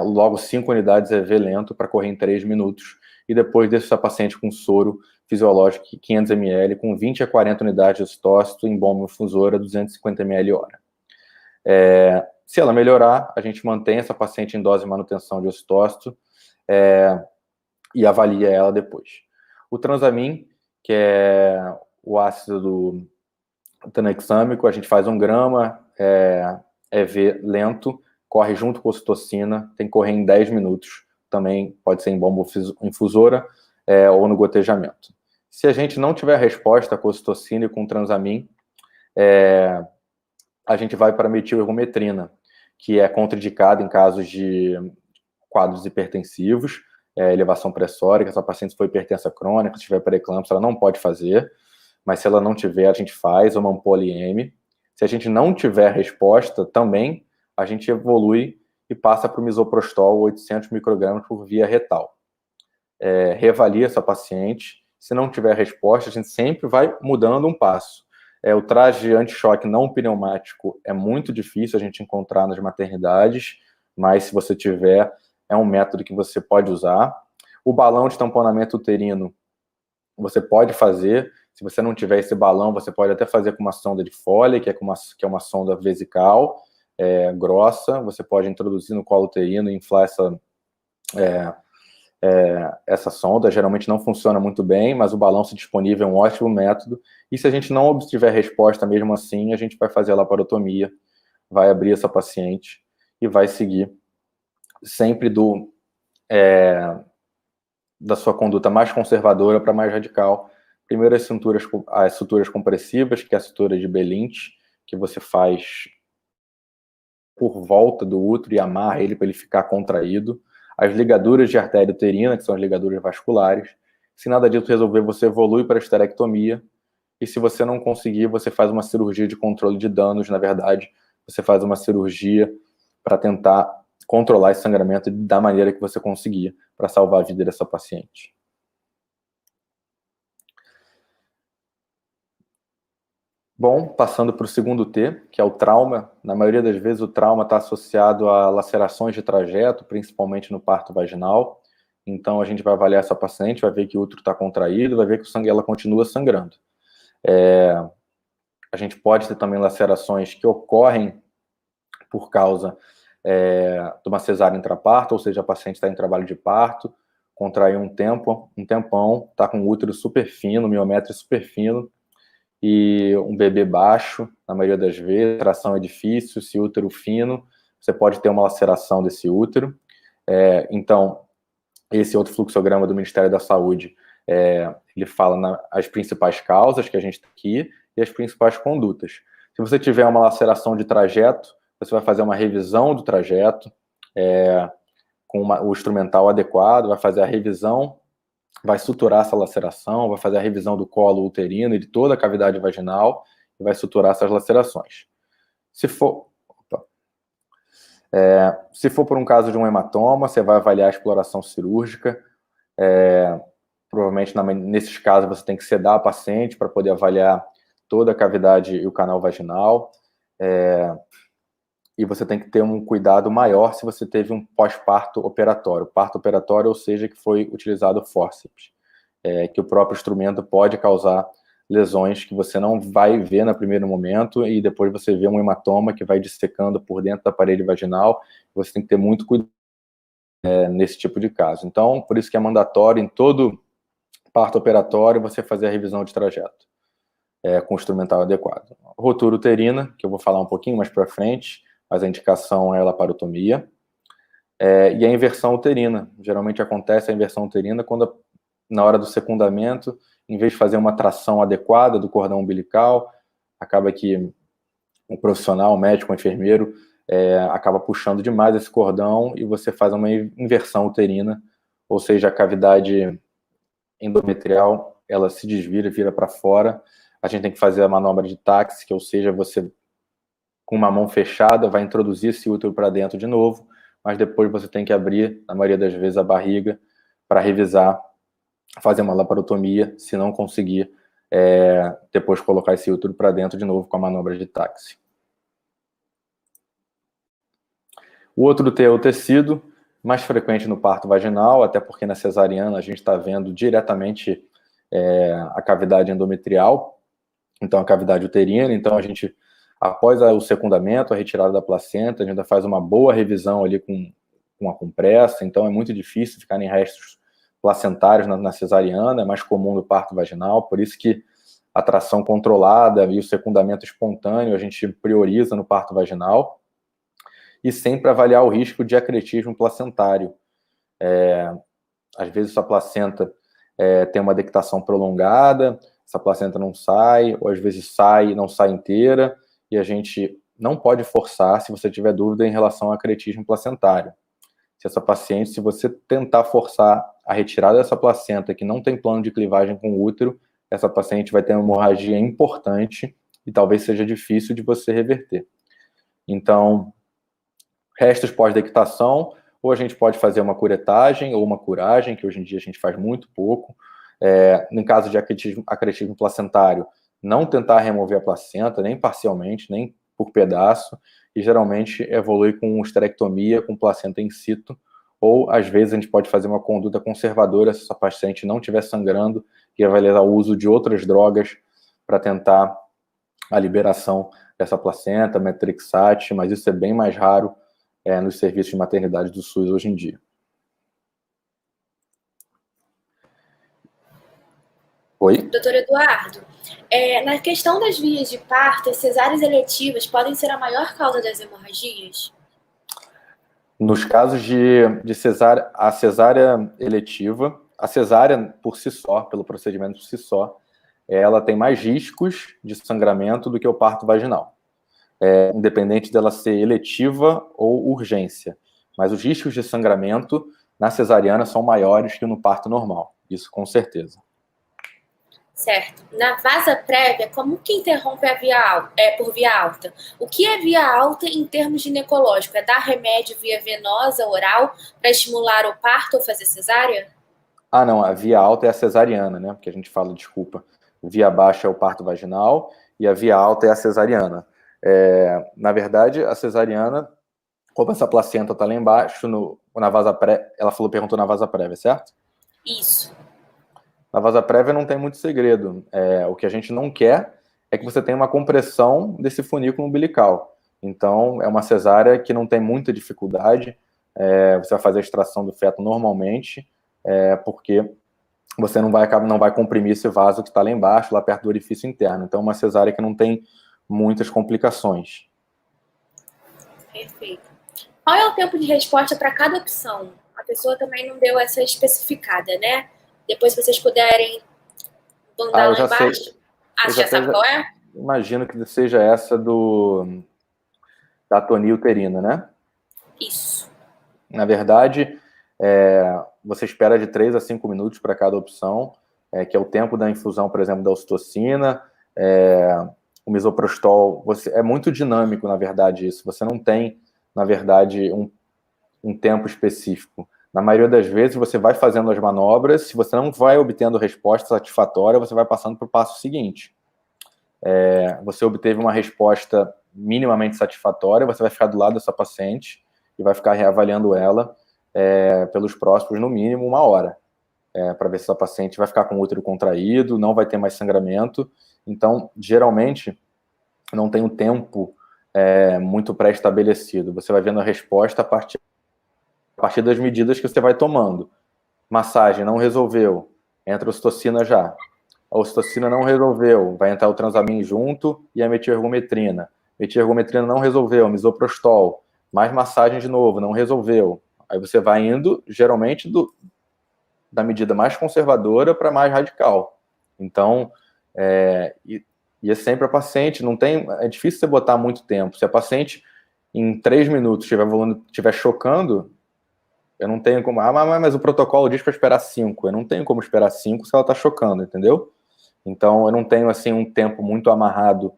logo 5 unidades EV lento para correr em 3 minutos, e depois deixa essa paciente com soro fisiológico 500 ml, com 20 a 40 unidades de ocitocito em bomba infusora, 250 ml hora. Se ela melhorar, a gente mantém essa paciente em dose de manutenção de ocitocito e avalia ela depois. O transamin, que é o ácido tranexâmico, a gente faz 1 grama, EV lento, corre junto com a ocitocina, tem que correr em 10 minutos, também pode ser em bomba infusora ou no gotejamento. Se a gente não tiver resposta com a ocitocina e com o transamin, a gente vai para a metilergometrina, que é contraindicada em casos de quadros hipertensivos, elevação pressórica. Se a paciente for hipertensa crônica, se tiver pré-eclâmpsia, ela não pode fazer, mas se ela não tiver, a gente faz uma ampola-IM. Se a gente não tiver resposta, também a gente evolui e passa para o misoprostol 800 microgramas por via retal. Reavalia essa paciente. Se não tiver resposta, a gente sempre vai mudando um passo. O traje anti-choque não pneumático é muito difícil a gente encontrar nas maternidades, mas se você tiver, é um método que você pode usar. O balão de tamponamento uterino, você pode fazer. Se você não tiver esse balão, você pode até fazer com uma sonda de Foley, que é uma sonda vesical, grossa. Você pode introduzir no colo uterino e inflar essa sonda. Geralmente não funciona muito bem, mas o balão, se disponível, é um ótimo método. E se a gente não obtiver resposta mesmo assim, a gente vai fazer a laparotomia, vai abrir essa paciente e vai seguir sempre da sua conduta mais conservadora para mais radical. Primeiro as suturas compressivas, que é a sutura de Belint, que você faz por volta do útero e amarra ele para ele ficar contraído. As ligaduras de artéria uterina, que são as ligaduras vasculares. Se nada disso resolver, você evolui para a esterectomia. E se você não conseguir, você faz uma cirurgia de controle de danos. Na verdade, você faz uma cirurgia para tentar controlar esse sangramento da maneira que você conseguir para salvar a vida dessa paciente. Bom, passando para o segundo T, que é o trauma. Na maioria das vezes o trauma está associado a lacerações de trajeto, principalmente no parto vaginal. Então a gente vai avaliar essa paciente, vai ver que o útero está contraído, vai ver que o sangue ela continua sangrando. A gente pode ter também lacerações que ocorrem por causa de uma cesárea intraparto, ou seja, a paciente está em trabalho de parto, contraiu um tempão, está com o útero super fino, miométrio super fino, e um bebê baixo, na maioria das vezes, tração é difícil, se útero fino, você pode ter uma laceração desse útero. Então, esse outro fluxograma do Ministério da Saúde, ele fala as principais causas que a gente tem aqui e as principais condutas. Se você tiver uma laceração de trajeto, você vai fazer uma revisão do trajeto com o instrumental adequado, vai fazer a revisão, vai suturar essa laceração, vai fazer a revisão do colo uterino e de toda a cavidade vaginal e vai suturar essas lacerações. Se for por um caso de um hematoma, você vai avaliar a exploração cirúrgica. Provavelmente, nesses casos, você tem que sedar a paciente para poder avaliar toda a cavidade e o canal vaginal. E você tem que ter um cuidado maior se você teve um pós-parto operatório. Parto operatório, ou seja, que foi utilizado fórceps. Que o próprio instrumento pode causar lesões que você não vai ver no primeiro momento e depois você vê um hematoma que vai dissecando por dentro da parede vaginal. Você tem que ter muito cuidado nesse tipo de caso. Então, por isso que é mandatório em todo parto operatório você fazer a revisão de trajeto com o instrumental adequado. Rotura uterina, que eu vou falar um pouquinho mais para frente, mas a indicação é a laparotomia. E a inversão uterina. Geralmente acontece a inversão uterina quando, na hora do secundamento, em vez de fazer uma tração adequada do cordão umbilical, acaba que o profissional, o médico, o enfermeiro, acaba puxando demais esse cordão e você faz uma inversão uterina, ou seja, a cavidade endometrial, ela se desvira, vira para fora. A gente tem que fazer a manobra de táxi, que ou seja, você com uma mão fechada vai introduzir esse útero para dentro de novo, mas depois você tem que abrir, na maioria das vezes, a barriga para revisar, fazer uma laparotomia, se não conseguir depois colocar esse útero para dentro de novo com a manobra de táxi. O outro T é o tecido, mais frequente no parto vaginal, até porque na cesariana a gente está vendo diretamente a cavidade endometrial, então a cavidade uterina. Então a gente, após o secundamento, a retirada da placenta, a gente ainda faz uma boa revisão ali com a compressa, então é muito difícil ficar em restos placentários na cesariana, é mais comum no parto vaginal, por isso que a tração controlada e o secundamento espontâneo a gente prioriza no parto vaginal. E sempre avaliar o risco de acretismo placentário. Às vezes essa placenta tem uma dectação prolongada, essa placenta não sai, ou às vezes sai e não sai inteira, e a gente não pode forçar se você tiver dúvida em relação ao acretismo placentário. Se você tentar forçar a retirada dessa placenta que não tem plano de clivagem com o útero, essa paciente vai ter uma hemorragia importante e talvez seja difícil de você reverter. Então, restos pós-dectação, ou a gente pode fazer uma curetagem ou uma curagem, que hoje em dia a gente faz muito pouco. No caso de acretismo placentário, não tentar remover a placenta, nem parcialmente, nem por pedaço, e geralmente evolui com esterectomia, com placenta in situ, ou às vezes a gente pode fazer uma conduta conservadora se essa paciente não estiver sangrando, e avaliar o uso de outras drogas para tentar a liberação dessa placenta, metrixate, mas isso é bem mais raro nos serviços de maternidade do SUS hoje em dia. Oi? Doutor Eduardo, na questão das vias de parto, as cesáreas eletivas podem ser a maior causa das hemorragias? Nos casos de cesárea, a cesárea eletiva, a cesárea por si só, pelo procedimento por si só, ela tem mais riscos de sangramento do que o parto vaginal. Independente dela ser eletiva ou urgência. Mas os riscos de sangramento na cesariana são maiores que no parto normal. Isso com certeza. Certo. Na vasa prévia, como que interrompe a via por via alta? O que é via alta em termos ginecológicos? É dar remédio via venosa, oral, para estimular o parto ou fazer cesárea? Ah, não. A via alta é a cesariana, né? Porque a gente fala, desculpa. Via baixa é o parto vaginal e a via alta é a cesariana. Na verdade, a cesariana, como essa placenta está lá embaixo, na vasa prévia, ela perguntou na vasa prévia, certo? Isso. Na vasa prévia não tem muito segredo. O que a gente não quer é que você tenha uma compressão desse funículo umbilical. Então, é uma cesárea que não tem muita dificuldade. Você vai fazer a extração do feto normalmente, porque você não vai comprimir esse vaso que está lá embaixo, lá perto do orifício interno. Então, é uma cesárea que não tem muitas complicações. Perfeito. Qual é o tempo de resposta para cada opção? A pessoa também não deu essa especificada, né? Depois, se vocês puderem mandar lá embaixo. Já sabe qual é? Imagino que seja essa da atonia uterina, né? Isso. Na verdade, você espera de 3 a 5 minutos para cada opção, que é o tempo da infusão, por exemplo, da ocitocina, o misoprostol. É muito dinâmico, na verdade, isso. Você não tem, na verdade, um tempo específico. Na maioria das vezes, você vai fazendo as manobras, se você não vai obtendo resposta satisfatória, você vai passando para o passo seguinte. Você obteve uma resposta minimamente satisfatória, você vai ficar do lado dessa paciente e vai ficar reavaliando ela pelos próximos, no mínimo, 1 hora, para ver se essa paciente vai ficar com o útero contraído, não vai ter mais sangramento. Então, geralmente, não tem um tempo muito pré-estabelecido. Você vai vendo a resposta a partir das medidas que você vai tomando. Massagem não resolveu, entra a ocitocina já. A ocitocina não resolveu, vai entrar o transamin junto e a metilergometrina. Metilergometrina não resolveu, misoprostol. Mais massagem de novo, não resolveu. Aí você vai indo, geralmente, da medida mais conservadora para mais radical. Então, é sempre a paciente, é difícil você botar muito tempo. Se a paciente, em 3 minutos, estiver chocando, eu não tenho como... mas o protocolo diz para esperar 5. Eu não tenho como esperar 5 se ela está chocando, entendeu? Então, eu não tenho, assim, um tempo muito amarrado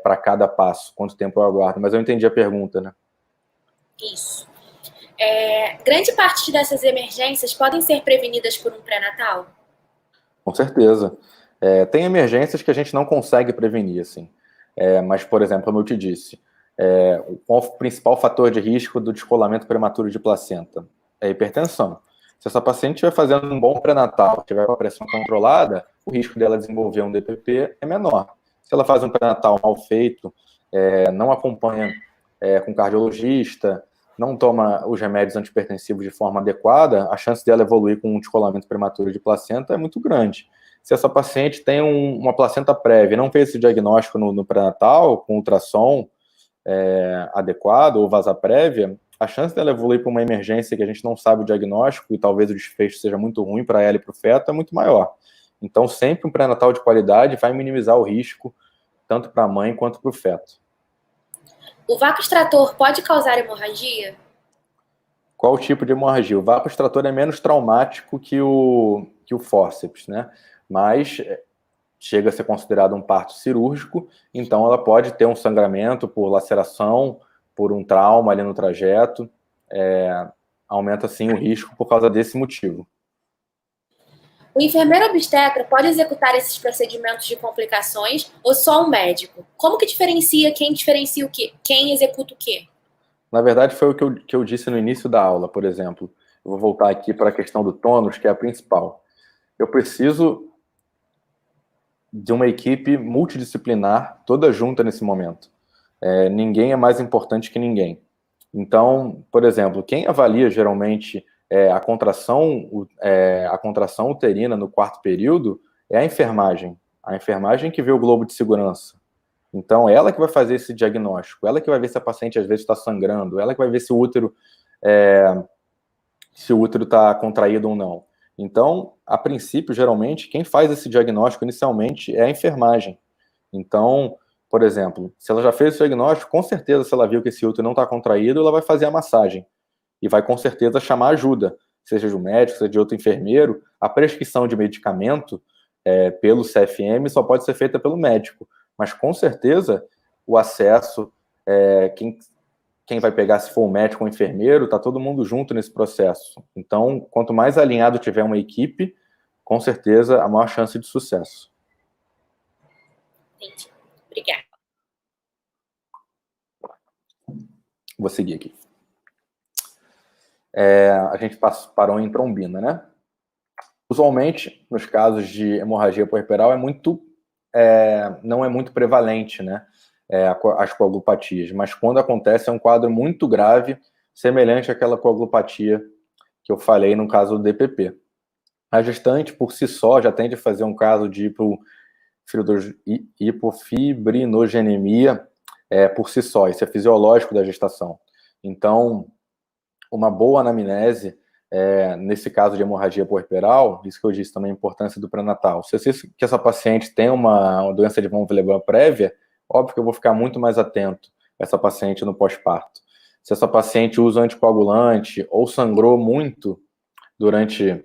para cada passo, quanto tempo eu aguardo. Mas eu entendi a pergunta, né? Isso. Grande parte dessas emergências podem ser prevenidas por um pré-natal? Com certeza. Tem emergências que a gente não consegue prevenir, assim. Mas, por exemplo, como eu te disse, qual o principal fator de risco do descolamento prematuro de placenta? É a hipertensão. Se essa paciente estiver fazendo um bom pré-natal, tiver com a pressão controlada, o risco dela desenvolver um DPP é menor. Se ela faz um pré-natal mal feito, não acompanha com cardiologista, não toma os remédios antihipertensivos de forma adequada, a chance dela evoluir com um descolamento prematuro de placenta é muito grande. Se essa paciente tem uma placenta prévia e não fez esse diagnóstico no pré-natal, com ultrassom adequado ou vasa prévia, a chance dela evoluir para uma emergência que a gente não sabe o diagnóstico e talvez o desfecho seja muito ruim para ela e para o feto é muito maior. Então, sempre um pré-natal de qualidade vai minimizar o risco tanto para a mãe quanto para o feto. O vácuo extrator pode causar hemorragia? Qual o tipo de hemorragia? O vapo extrator é menos traumático que o fórceps, né? Mas chega a ser considerado um parto cirúrgico, então ela pode ter um sangramento por laceração, por um trauma ali no trajeto, aumenta sim o risco por causa desse motivo. O enfermeiro obstetra pode executar esses procedimentos de complicações ou só um médico? Como que diferencia o quê? Quem executa o quê? Na verdade, foi o que eu disse no início da aula, por exemplo. Eu vou voltar aqui para a questão do tônus, que é a principal. Eu preciso de uma equipe multidisciplinar, toda junta nesse momento. Ninguém é mais importante que ninguém. Então, por exemplo, quem avalia geralmente a contração uterina no quarto período é a enfermagem. A enfermagem que vê o globo de segurança. Então, ela que vai fazer esse diagnóstico, ela que vai ver se a paciente às vezes está sangrando, ela que vai ver se o útero está contraído ou não. Então, a princípio, geralmente, quem faz esse diagnóstico inicialmente é a enfermagem. Então, por exemplo, se ela já fez o diagnóstico, com certeza, se ela viu que esse útero não está contraído, ela vai fazer a massagem. E vai, com certeza, chamar ajuda, seja de um médico, seja de outro enfermeiro. A prescrição de medicamento pelo CFM só pode ser feita pelo médico. Mas, com certeza, o acesso, quem vai pegar, se for o médico ou o enfermeiro, está todo mundo junto nesse processo. Então, quanto mais alinhado tiver uma equipe, com certeza, a maior chance de sucesso. Entendi. Obrigada. Vou seguir aqui. A gente parou em trombina, né? Usualmente, nos casos de hemorragia puerperal, não é muito prevalente, né? As coagulopatias, mas quando acontece é um quadro muito grave, semelhante àquela coagulopatia que eu falei no caso do DPP. A gestante, por si só, já tende a fazer um caso de hipofibrinogenia por si só, isso é fisiológico da gestação. Então, uma boa anamnese, nesse caso de hemorragia puerperal, isso que eu disse também, a importância do pré-natal. Se eu sei que essa paciente tem uma doença de von Willebrand prévia, óbvio que eu vou ficar muito mais atento a essa paciente no pós-parto. Se essa paciente usa anticoagulante ou sangrou muito durante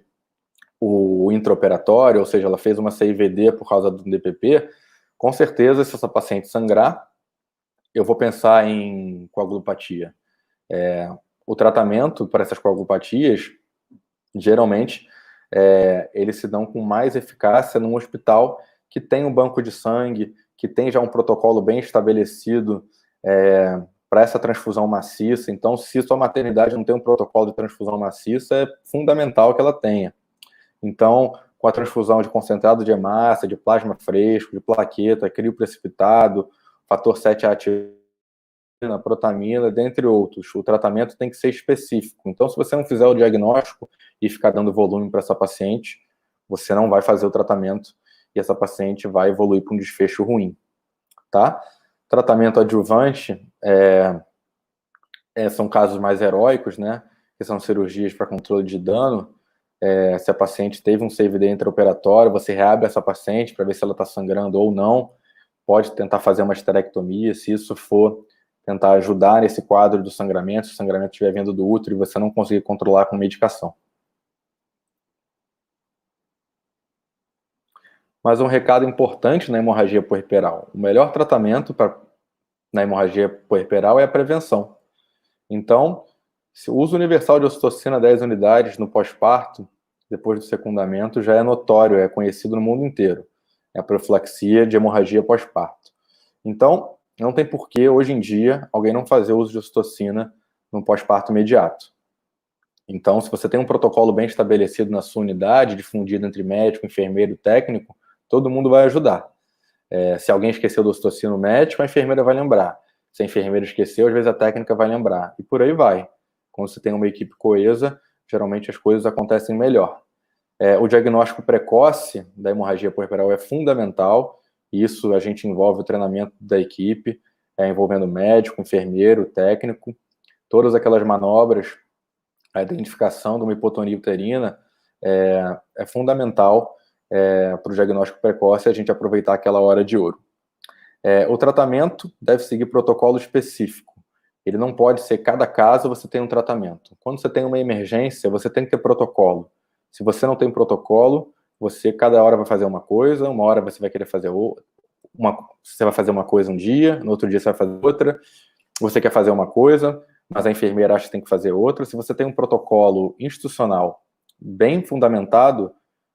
o intraoperatório, ou seja, ela fez uma CIVD por causa do DPP, com certeza, se essa paciente sangrar, eu vou pensar em coagulopatia. O tratamento para essas coagulopatias, geralmente, eles se dão com mais eficácia num hospital que tem um banco de sangue, que tem já um protocolo bem estabelecido para essa transfusão maciça. Então, se sua maternidade não tem um protocolo de transfusão maciça, é fundamental que ela tenha. Então, com a transfusão de concentrado de hemácia, de plasma fresco, de plaqueta, crioprecipitado, fator 7A ativina, protamina, dentre outros, o tratamento tem que ser específico. Então, se você não fizer o diagnóstico e ficar dando volume para essa paciente, você não vai fazer o tratamento e essa paciente vai evoluir para um desfecho ruim, tá? Tratamento adjuvante são casos mais heróicos, né? Que são cirurgias para controle de dano. Se a paciente teve um CVD intraoperatório, você reabre essa paciente para ver se ela está sangrando ou não. Pode tentar fazer uma esterectomia, se isso for tentar ajudar nesse quadro do sangramento, se o sangramento estiver vindo do útero e você não conseguir controlar com medicação. Mas um recado importante na hemorragia puerperal. O melhor tratamento na hemorragia puerperal é a prevenção. Então, o uso universal de ocitocina 10 unidades no pós-parto, depois do secundamento, já é notório, é conhecido no mundo inteiro. É a profilaxia de hemorragia pós-parto. Então, não tem porquê, hoje em dia, alguém não fazer uso de ocitocina no pós-parto imediato. Então, se você tem um protocolo bem estabelecido na sua unidade, difundido entre médico, enfermeiro e técnico, todo mundo vai ajudar. Se alguém esqueceu da ocitocina no médico, a enfermeira vai lembrar. Se a enfermeira esqueceu, às vezes a técnica vai lembrar. E por aí vai. Quando você tem uma equipe coesa, geralmente as coisas acontecem melhor. O diagnóstico precoce da hemorragia puerperal é fundamental. Isso a gente envolve o treinamento da equipe, envolvendo médico, enfermeiro, técnico. Todas aquelas manobras, a identificação de uma hipotonia uterina é fundamental para o diagnóstico precoce e a gente aproveitar aquela hora de ouro. O tratamento deve seguir protocolo específico. Ele não pode ser, cada caso você tem um tratamento. Quando você tem uma emergência, você tem que ter protocolo. Se você não tem protocolo, você cada hora vai fazer uma coisa, uma hora você vai querer fazer outra, você vai fazer uma coisa um dia, no outro dia você vai fazer outra, você quer fazer uma coisa, mas a enfermeira acha que tem que fazer outra. Se você tem um protocolo institucional bem fundamentado,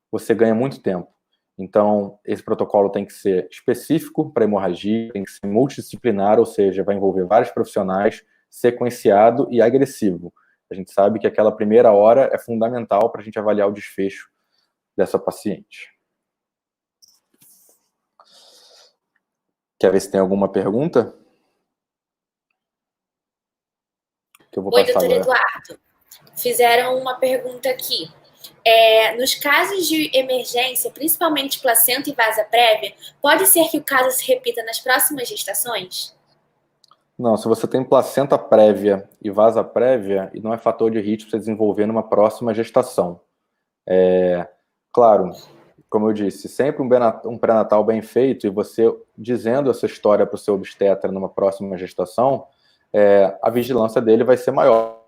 você ganha muito tempo. Então, esse protocolo tem que ser específico para hemorragia, tem que ser multidisciplinar, ou seja, vai envolver vários profissionais, sequenciado e agressivo. A gente sabe que aquela primeira hora é fundamental para a gente avaliar o desfecho dessa paciente. Quer ver se tem alguma pergunta? Que eu vou Oi, passar doutor agora. Eduardo. Fizeram uma pergunta aqui. Nos casos de emergência, principalmente placenta e vasa prévia, pode ser que o caso se repita nas próximas gestações? Não, se você tem placenta prévia e vasa prévia, não é fator de risco para você desenvolver numa próxima gestação. Claro, como eu disse, sempre um pré-natal bem feito e você dizendo essa história para o seu obstetra numa próxima gestação, a vigilância dele vai ser maior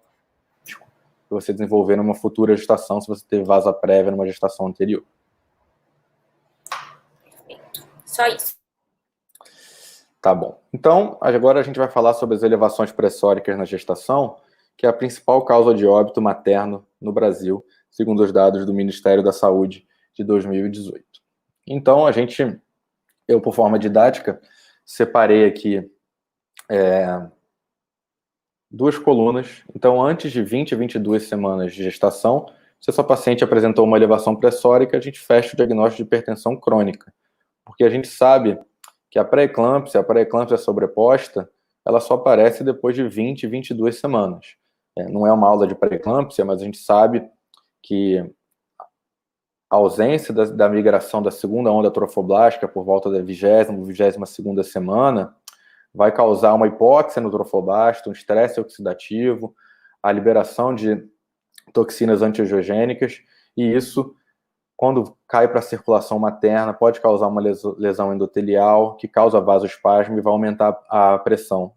para você desenvolver numa futura gestação se você teve vasa prévia numa gestação anterior. Só isso. Tá bom. Então, agora a gente vai falar sobre as elevações pressóricas na gestação, que é a principal causa de óbito materno no Brasil, segundo os dados do Ministério da Saúde de 2018. Então, eu por forma didática, separei aqui duas colunas. Então, antes de 20 a 22 semanas de gestação, se essa paciente apresentou uma elevação pressórica, a gente fecha o diagnóstico de hipertensão crônica, porque a gente sabe que a pré-eclâmpsia sobreposta, ela só aparece depois de 20 a 22 semanas. Não é uma aula de pré-eclâmpsia, mas a gente sabe que a ausência da migração da segunda onda trofoblástica por volta da 20ª, 22ª semana vai causar uma hipóxia no trofoblasto, um estresse oxidativo, a liberação de toxinas antiangiogênicas, e isso, quando cai para a circulação materna, pode causar uma lesão endotelial, que causa vasoespasmo e vai aumentar a pressão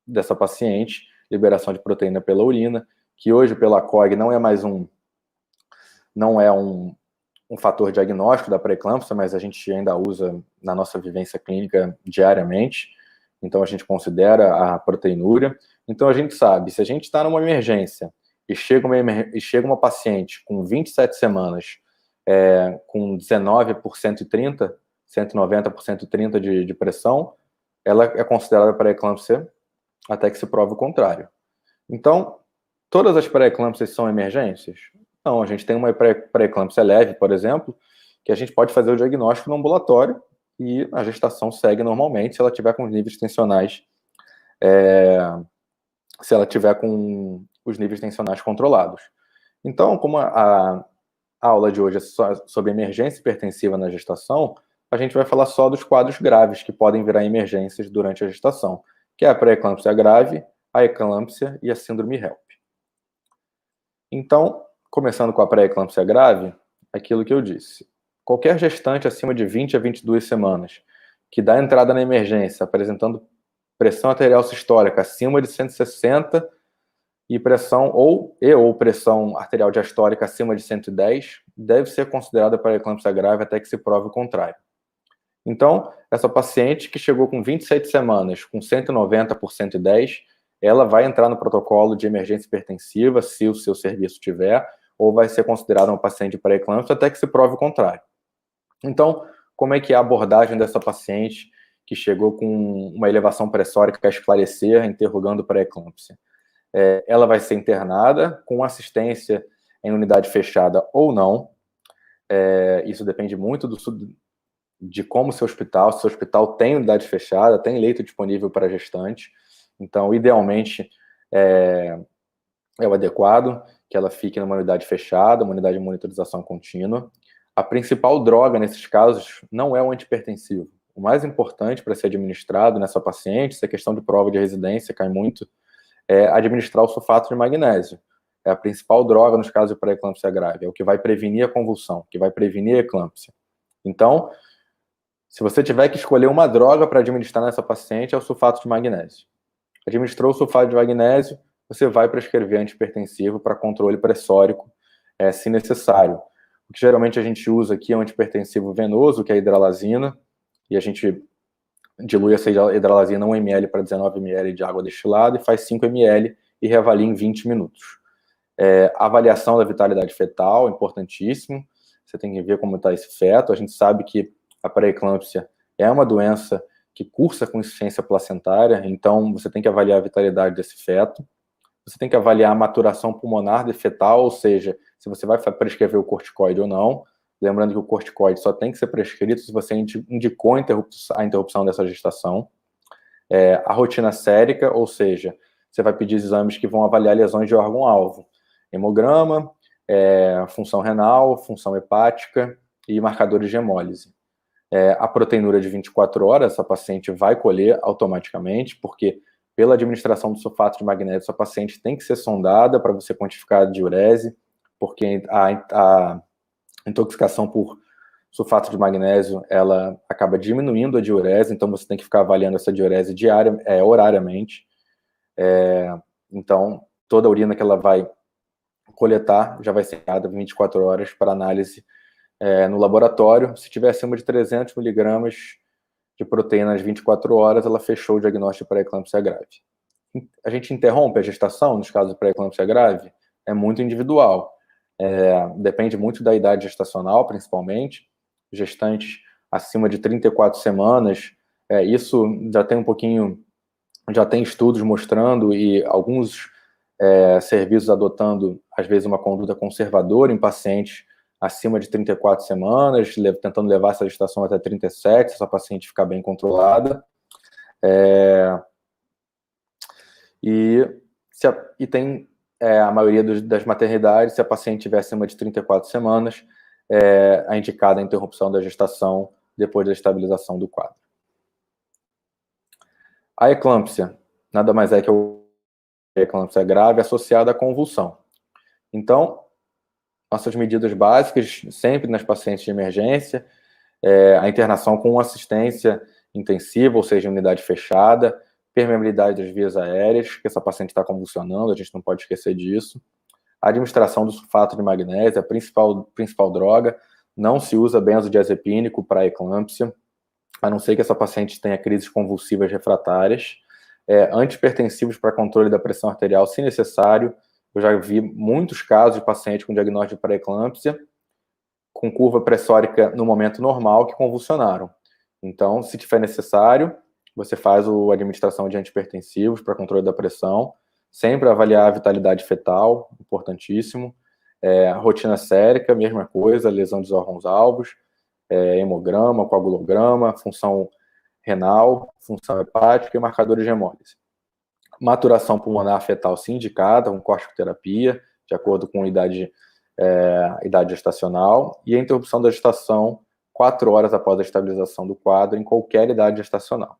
dessa paciente, liberação de proteína pela urina, que hoje pela COG não é um fator diagnóstico da pré-eclâmpsia, mas a gente ainda usa na nossa vivência clínica diariamente. Então, a gente considera a proteinúria. Então, a gente sabe, se a gente está numa emergência e chega uma paciente com 27 semanas, com 19 por 130, 190 por 130 de pressão, ela é considerada pré-eclâmpsia até que se prove o contrário. Então, todas as pré-eclâmpsias são emergências? Não, a gente tem uma pré-eclâmpsia leve, por exemplo, que a gente pode fazer o diagnóstico no ambulatório e a gestação segue normalmente se ela tiver com os níveis tensionais, se ela tiver com os níveis tensionais controlados. Então, como a aula de hoje é sobre emergência hipertensiva na gestação, a gente vai falar só dos quadros graves que podem virar emergências durante a gestação, que é a pré-eclâmpsia grave, a eclâmpsia e a síndrome HELP. Então, começando com a pré-eclâmpsia grave, aquilo que eu disse. Qualquer gestante acima de 20 a 22 semanas que dá entrada na emergência apresentando pressão arterial sistólica acima de 160 e pressão arterial diastólica acima de 110 deve ser considerada pré-eclâmpsia grave até que se prove o contrário. Então, essa paciente que chegou com 27 semanas com 190 por 110, ela vai entrar no protocolo de emergência hipertensiva, se o seu serviço tiver, ou vai ser considerada uma paciente pré-eclâmpsia até que se prove o contrário. Então, como é que é a abordagem dessa paciente que chegou com uma elevação pressórica a esclarecer, interrogando pré-eclâmpsia? Ela vai ser internada com assistência em unidade fechada ou não. Isso depende muito de como se o seu hospital tem unidade fechada, tem leito disponível para gestante. Então, idealmente, é o adequado que ela fique numa unidade fechada, uma unidade de monitorização contínua. A principal droga nesses casos não é o antihipertensivo. O mais importante para ser administrado nessa paciente, se a questão de prova de residência cai muito, é administrar o sulfato de magnésio. É a principal droga nos casos de pré-eclâmpsia grave, é o que vai prevenir a convulsão, que vai prevenir a eclâmpsia. Então, se você tiver que escolher uma droga para administrar nessa paciente, é o sulfato de magnésio. Administrou o sulfato de magnésio, você vai prescrever antihipertensivo para controle pressórico, se necessário. O que geralmente a gente usa aqui é um antihipertensivo venoso, que é a hidralazina, e a gente dilui essa hidralazina 1 ml para 19 ml de água destilada e faz 5 ml e reavalia em 20 minutos. Avaliação da vitalidade fetal, importantíssimo. Você tem que ver como está esse feto. A gente sabe que a pré-eclâmpsia é uma doença que cursa com insuficiência placentária, então você tem que avaliar a vitalidade desse feto. Você tem que avaliar a maturação pulmonar de fetal, ou seja, se você vai prescrever o corticoide ou não. Lembrando que o corticoide só tem que ser prescrito se você indicou a interrupção dessa gestação. A rotina sérica, ou seja, você vai pedir exames que vão avaliar lesões de órgão-alvo. Hemograma, função renal, função hepática e marcadores de hemólise. A proteinúria de 24 horas, essa paciente vai colher automaticamente, porque pela administração do sulfato de magnésio, essa paciente tem que ser sondada para você quantificar a diurese, porque a intoxicação por sulfato de magnésio, ela acaba diminuindo a diurese, então você tem que ficar avaliando essa diurese horariamente. Então, toda a urina que ela vai coletar já vai ser enviada 24 horas para análise no laboratório. Se tiver acima de 300 miligramas de proteína às 24 horas, ela fechou o diagnóstico de pré-eclâmpsia grave. A gente interrompe a gestação nos casos de pré-eclâmpsia grave? É muito individual. Depende muito da idade gestacional, principalmente. Gestantes acima de 34 semanas, isso já tem já tem estudos mostrando e alguns serviços adotando, às vezes, uma conduta conservadora em pacientes acima de 34 semanas, tentando levar essa gestação até 37, se essa paciente ficar bem controlada. E tem a maioria das maternidades, se a paciente tiver acima de 34 semanas, a indicada a interrupção da gestação depois da estabilização do quadro. A eclâmpsia nada mais é que a eclâmpsia grave associada à convulsão. Então, nossas medidas básicas, sempre nas pacientes de emergência, a internação com assistência intensiva, ou seja, unidade fechada, permeabilidade das vias aéreas, que essa paciente está convulsionando, a gente não pode esquecer disso. A administração do sulfato de magnésio, a principal droga, não se usa benzodiazepínico para eclâmpsia, a não ser que essa paciente tenha crises convulsivas refratárias. Antihipertensivos para controle da pressão arterial, se necessário. Eu já vi muitos casos de paciente com diagnóstico de pré-eclâmpsia, com curva pressórica no momento normal, que convulsionaram. Então, se tiver necessário, você faz a administração de antihipertensivos para controle da pressão, sempre avaliar a vitalidade fetal, importantíssimo. Rotina sérica, mesma coisa, lesão dos órgãos-alvos, hemograma, coagulograma, função renal, função hepática e marcadores de hemólise. Maturação pulmonar fetal se indicada, com corticoterapia, de acordo com a idade gestacional, e a interrupção da gestação 4 horas após a estabilização do quadro, em qualquer idade gestacional.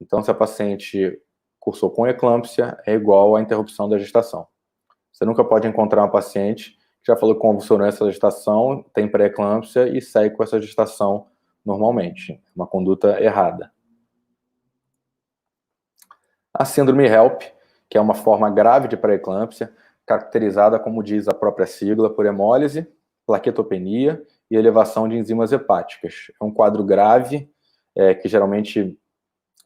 Então, se a paciente cursou com eclâmpsia, é igual à interrupção da gestação. Você nunca pode encontrar uma paciente que já falou que convulsionou essa gestação, tem pré-eclâmpsia e segue com essa gestação normalmente. Uma conduta errada. A síndrome HELP, que é uma forma grave de pré-eclâmpsia, caracterizada, como diz a própria sigla, por hemólise, plaquetopenia e elevação de enzimas hepáticas. É um quadro grave, que geralmente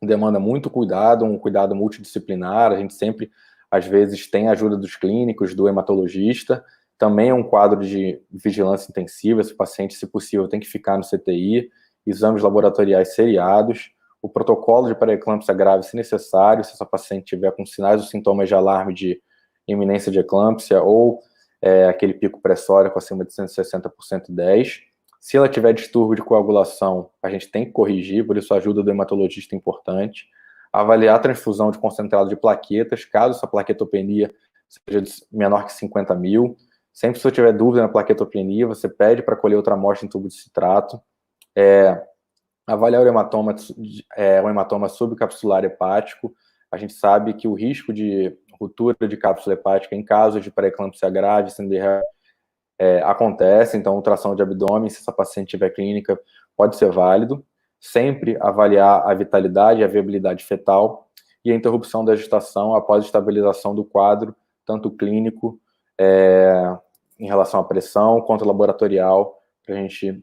demanda muito cuidado, um cuidado multidisciplinar. A gente sempre, às vezes, tem a ajuda dos clínicos, do hematologista. Também é um quadro de vigilância intensiva. Esse paciente, se possível, tem que ficar no CTI, exames laboratoriais seriados. O protocolo de pré-eclâmpsia grave, se necessário, se essa paciente tiver com sinais ou sintomas de alarme de iminência de eclâmpsia ou aquele pico pressórico acima de 160 por 110. Se ela tiver distúrbio de coagulação, a gente tem que corrigir, por isso a ajuda do hematologista é importante. Avaliar a transfusão de concentrado de plaquetas, caso essa plaquetopenia seja menor que 50 mil. Sempre se você tiver dúvida na plaquetopenia, você pede para colher outra amostra em tubo de citrato. Avaliar o hematoma subcapsular hepático. A gente sabe que o risco de ruptura de cápsula hepática em casos de pré-eclâmpsia grave, acontece, então ultrassom de abdômen, se essa paciente tiver clínica, pode ser válido. Sempre avaliar a vitalidade e a viabilidade fetal e a interrupção da gestação após estabilização do quadro, tanto clínico, em relação à pressão, quanto laboratorial, para a gente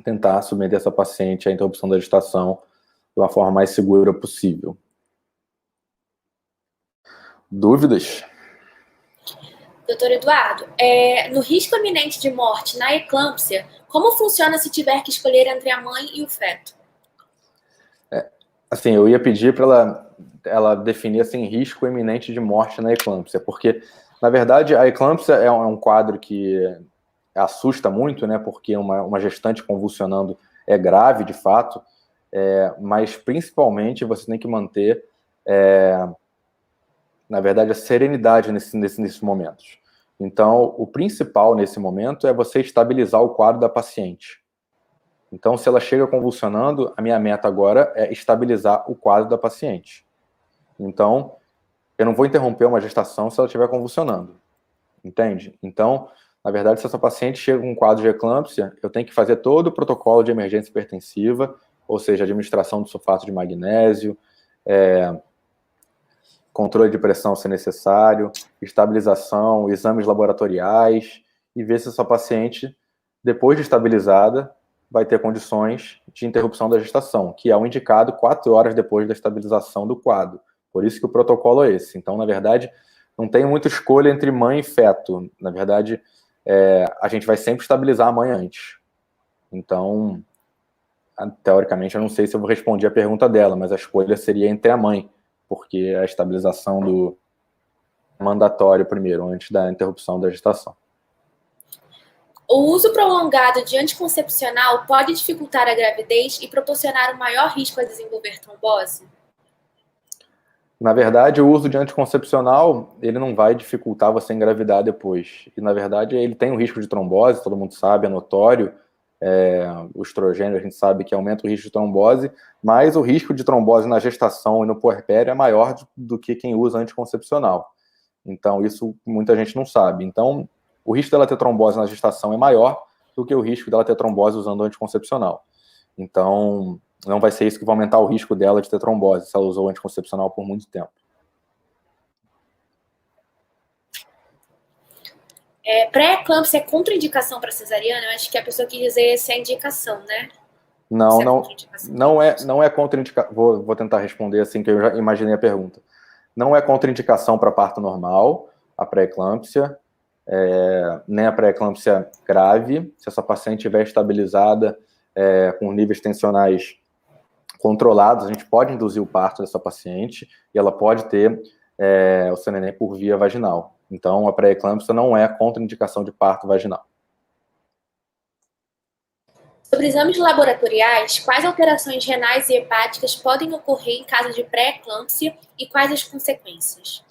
tentar submeter essa paciente à interrupção da gestação de uma forma mais segura possível. Dúvidas? Doutor Eduardo, no risco iminente de morte na eclâmpsia, como funciona se tiver que escolher entre a mãe e o feto? Assim, eu ia pedir para ela definir assim, risco iminente de morte na eclâmpsia, porque, na verdade, a eclâmpsia é um quadro que assusta muito, né, porque uma gestante convulsionando é grave, de fato, mas, principalmente, você tem que manter, na verdade, a serenidade nesses momentos. Então, o principal nesse momento é você estabilizar o quadro da paciente. Então, se ela chega convulsionando, a minha meta agora é estabilizar o quadro da paciente. Então, eu não vou interromper uma gestação se ela estiver convulsionando, entende? Então, na verdade, se essa paciente chega com um quadro de eclâmpsia, eu tenho que fazer todo o protocolo de emergência hipertensiva, ou seja, administração de sulfato de magnésio, controle de pressão se necessário, estabilização, exames laboratoriais, e ver se essa paciente, depois de estabilizada, vai ter condições de interrupção da gestação, que é o indicado 4 horas depois da estabilização do quadro. Por isso que o protocolo é esse. Então, na verdade, não tem muita escolha entre mãe e feto. Na verdade, a gente vai sempre estabilizar a mãe antes. Então, teoricamente, eu não sei se eu vou responder a pergunta dela, mas a escolha seria entre a mãe, porque a estabilização do mandatório primeiro, antes da interrupção da gestação. O uso prolongado de anticoncepcional pode dificultar a gravidez e proporcionar um maior risco a desenvolver trombose? Na verdade, o uso de anticoncepcional, ele não vai dificultar você engravidar depois. E, na verdade, ele tem um risco de trombose, todo mundo sabe, é notório. O estrogênio, a gente sabe que aumenta o risco de trombose, mas o risco de trombose na gestação e no puerpério é maior do que quem usa anticoncepcional. Então, isso muita gente não sabe. Então, o risco dela ter trombose na gestação é maior do que o risco dela ter trombose usando anticoncepcional. Então, não vai ser isso que vai aumentar o risco dela de ter trombose, se ela usou anticoncepcional por muito tempo. Pré-eclâmpsia é contraindicação para cesariana? Eu acho que a pessoa quis dizer se é indicação, né? Não é contraindicação. Vou tentar responder assim, que eu já imaginei a pergunta. Não é contraindicação para parto normal, a pré-eclâmpsia, nem a pré-eclâmpsia grave. Se essa paciente estiver estabilizada, com níveis tensionais controlados, a gente pode induzir o parto dessa paciente e ela pode ter o seu neném por via vaginal. Então, a pré-eclâmpsia não é contraindicação de parto vaginal. Sobre exames laboratoriais, quais alterações renais e hepáticas podem ocorrer em caso de pré-eclâmpsia e quais as consequências?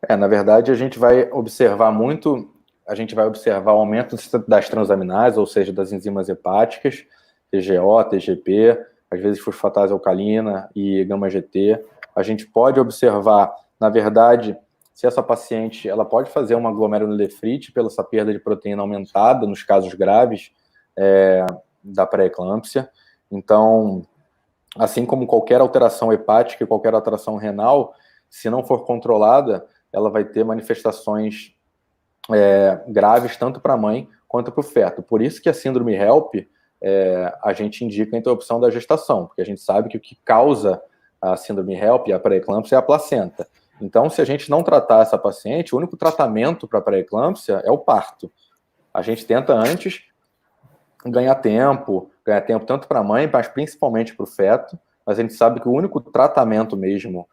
Na verdade, a gente vai observar o aumento das transaminases, ou seja, das enzimas hepáticas, TGO, TGP, às vezes fosfatase alcalina e gama-GT. A gente pode observar, na verdade, se essa paciente ela pode fazer uma glomerulonefrite pela essa perda de proteína aumentada nos casos graves da pré-eclâmpsia. Então, assim como qualquer alteração hepática e qualquer alteração renal, se não for controlada, ela vai ter manifestações graves tanto para a mãe quanto para o feto. Por isso que a síndrome HELP, a gente indica a interrupção da gestação, porque a gente sabe que o que causa a síndrome HELP e a pré-eclâmpsia é a placenta. Então, se a gente não tratar essa paciente, o único tratamento para a pré-eclâmpsia é o parto. A gente tenta antes ganhar tempo tanto para a mãe, mas principalmente para o feto, mas a gente sabe que o único tratamento mesmo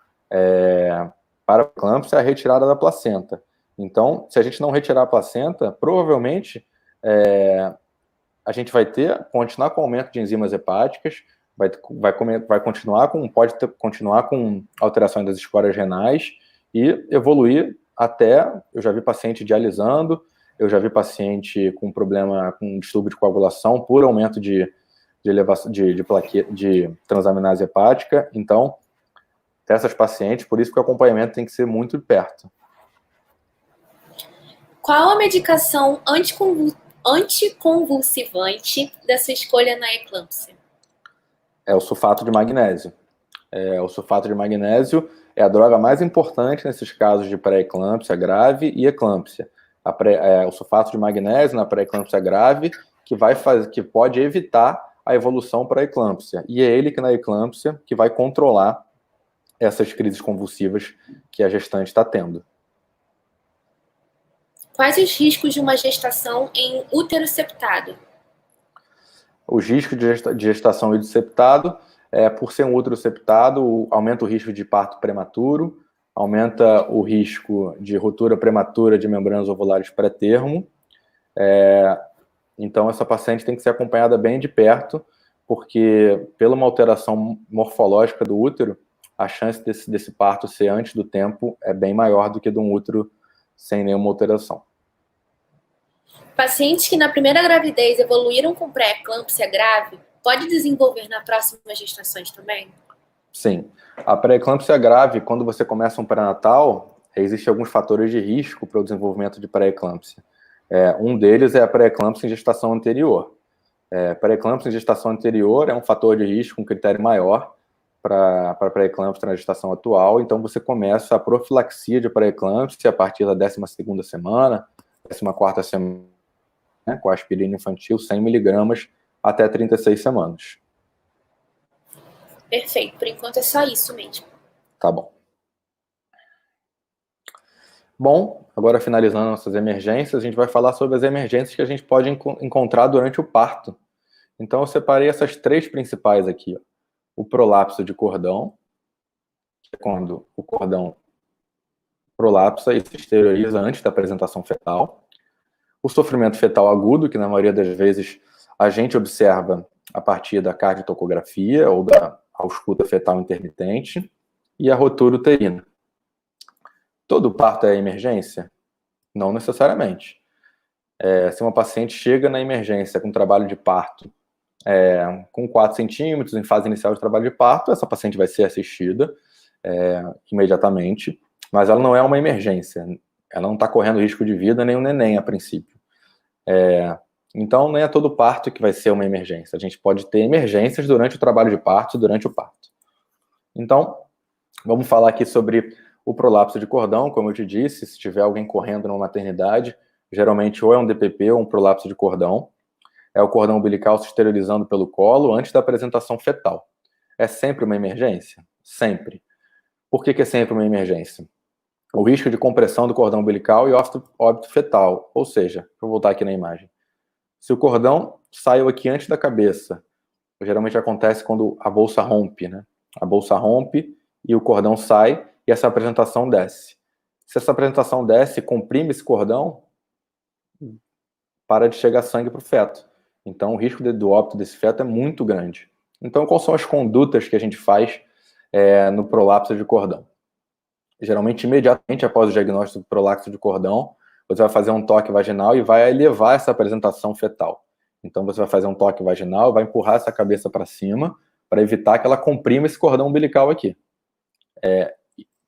para a eclâmpsia é a retirada da placenta. Então, se a gente não retirar a placenta, provavelmente a gente vai continuar com aumento de enzimas hepáticas, pode continuar com alterações das escórias renais e evoluir até, eu já vi paciente dialisando, eu já vi paciente com problema, com distúrbio de coagulação por aumento de transaminase hepática. Então, essas pacientes, por isso que o acompanhamento tem que ser muito de perto. Qual a medicação anticonvulsivante da sua escolha na eclâmpsia? É o sulfato de magnésio. O sulfato de magnésio é a droga mais importante nesses casos de pré-eclâmpsia grave e eclâmpsia. O sulfato de magnésio na pré-eclâmpsia grave que pode evitar a evolução para a eclâmpsia. E é ele que na eclâmpsia que vai controlar essas crises convulsivas que a gestante está tendo. Quais os riscos de uma gestação em útero septado? Os riscos de gestação e de septado, por ser um útero septado, aumenta o risco de parto prematuro, aumenta o risco de ruptura prematura de membranas ovulares pré-termo. Então, essa paciente tem que ser acompanhada bem de perto, porque pela uma alteração morfológica do útero, a chance desse parto ser antes do tempo é bem maior do que de um útero sem nenhuma alteração. Pacientes que na primeira gravidez evoluíram com pré-eclâmpsia grave, pode desenvolver na próxima gestações também? Sim. A pré-eclâmpsia grave, quando você começa um pré-natal, existem alguns fatores de risco para o desenvolvimento de pré-eclâmpsia. Um deles é a pré-eclâmpsia em gestação anterior. Pré-eclâmpsia em gestação anterior é um fator de risco, um critério maior para pré-eclâmpsia na gestação atual, então você começa a profilaxia de pré-eclâmpsia a partir da 12ª semana, 14ª semana, né, com a aspirina infantil 100 mg até 36 semanas. Perfeito, por enquanto é só isso mesmo. Tá bom. Bom, agora finalizando nossas emergências, a gente vai falar sobre as emergências que a gente pode encontrar durante o parto. Então eu separei essas 3 principais aqui, ó. O prolapso de cordão, que é quando o cordão prolapsa e se exterioriza antes da apresentação fetal. O sofrimento fetal agudo, que na maioria das vezes a gente observa a partir da cardiotocografia ou da ausculta fetal intermitente. E a rotura uterina. Todo parto é emergência? Não necessariamente. Se uma paciente chega na emergência com trabalho de parto com 4 centímetros em fase inicial de trabalho de parto, essa paciente vai ser assistida imediatamente, mas ela não é uma emergência. Ela não está correndo risco de vida, nem o neném a princípio. Então, nem é todo parto que vai ser uma emergência. A gente pode ter emergências durante o trabalho de parto e durante o parto. Então, vamos falar aqui sobre o prolapso de cordão. Como eu te disse, se tiver alguém correndo numa maternidade, geralmente ou é um DPP ou um prolapso de cordão. É o cordão umbilical se esterilizando pelo colo antes da apresentação fetal. É sempre uma emergência? Sempre. Por que é sempre uma emergência? O risco de compressão do cordão umbilical e óbito fetal. Ou seja, vou voltar aqui na imagem. Se o cordão saiu aqui antes da cabeça, geralmente acontece quando a bolsa rompe, né? A bolsa rompe e o cordão sai e essa apresentação desce. Se essa apresentação desce e comprime esse cordão, para de chegar sangue para o feto. Então, o risco do óbito desse feto é muito grande. Então, quais são as condutas que a gente faz no prolapso de cordão? Geralmente, imediatamente após o diagnóstico do prolapso de cordão, você vai fazer um toque vaginal e vai elevar essa apresentação fetal. Então, você vai fazer um toque vaginal, vai empurrar essa cabeça para cima, para evitar que ela comprima esse cordão umbilical aqui.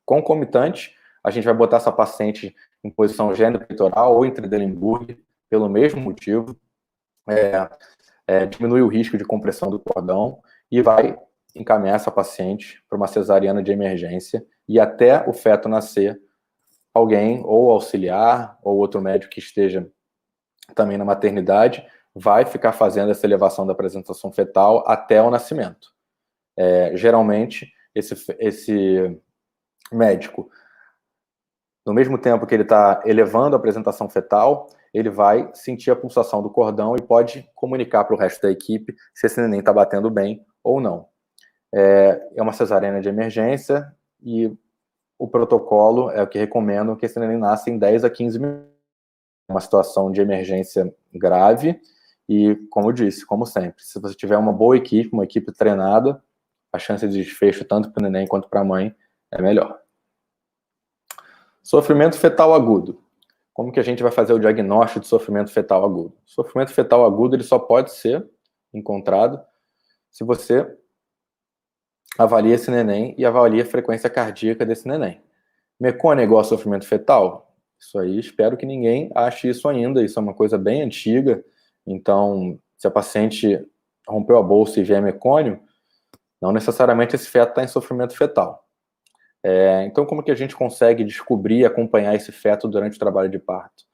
Concomitante, a gente vai botar essa paciente em posição gênero-peitoral ou em Trendelenburg, pelo mesmo motivo, diminui o risco de compressão do cordão e vai encaminhar essa paciente para uma cesariana de emergência e até o feto nascer, alguém, ou auxiliar, ou outro médico que esteja também na maternidade, vai ficar fazendo essa elevação da apresentação fetal até o nascimento. Geralmente, esse médico, no mesmo tempo que ele está elevando a apresentação fetal, ele vai sentir a pulsação do cordão e pode comunicar para o resto da equipe se esse neném está batendo bem ou não. É uma cesariana de emergência e o protocolo é o que recomendam que esse neném nasça em 10 a 15 minutos. É uma situação de emergência grave e, como eu disse, como sempre, se você tiver uma boa equipe, uma equipe treinada, a chance de desfecho tanto para o neném quanto para a mãe é melhor. Sofrimento fetal agudo. Como que a gente vai fazer o diagnóstico de sofrimento fetal agudo? O sofrimento fetal agudo ele só pode ser encontrado se você avalia esse neném e avalia a frequência cardíaca desse neném. Mecônia é igual a sofrimento fetal? Isso aí, espero que ninguém ache isso ainda. Isso é uma coisa bem antiga. Então, se a paciente rompeu a bolsa e vier mecônio, Não necessariamente esse feto está em sofrimento fetal. Então, como que a gente consegue descobrir e acompanhar esse feto durante o trabalho de parto?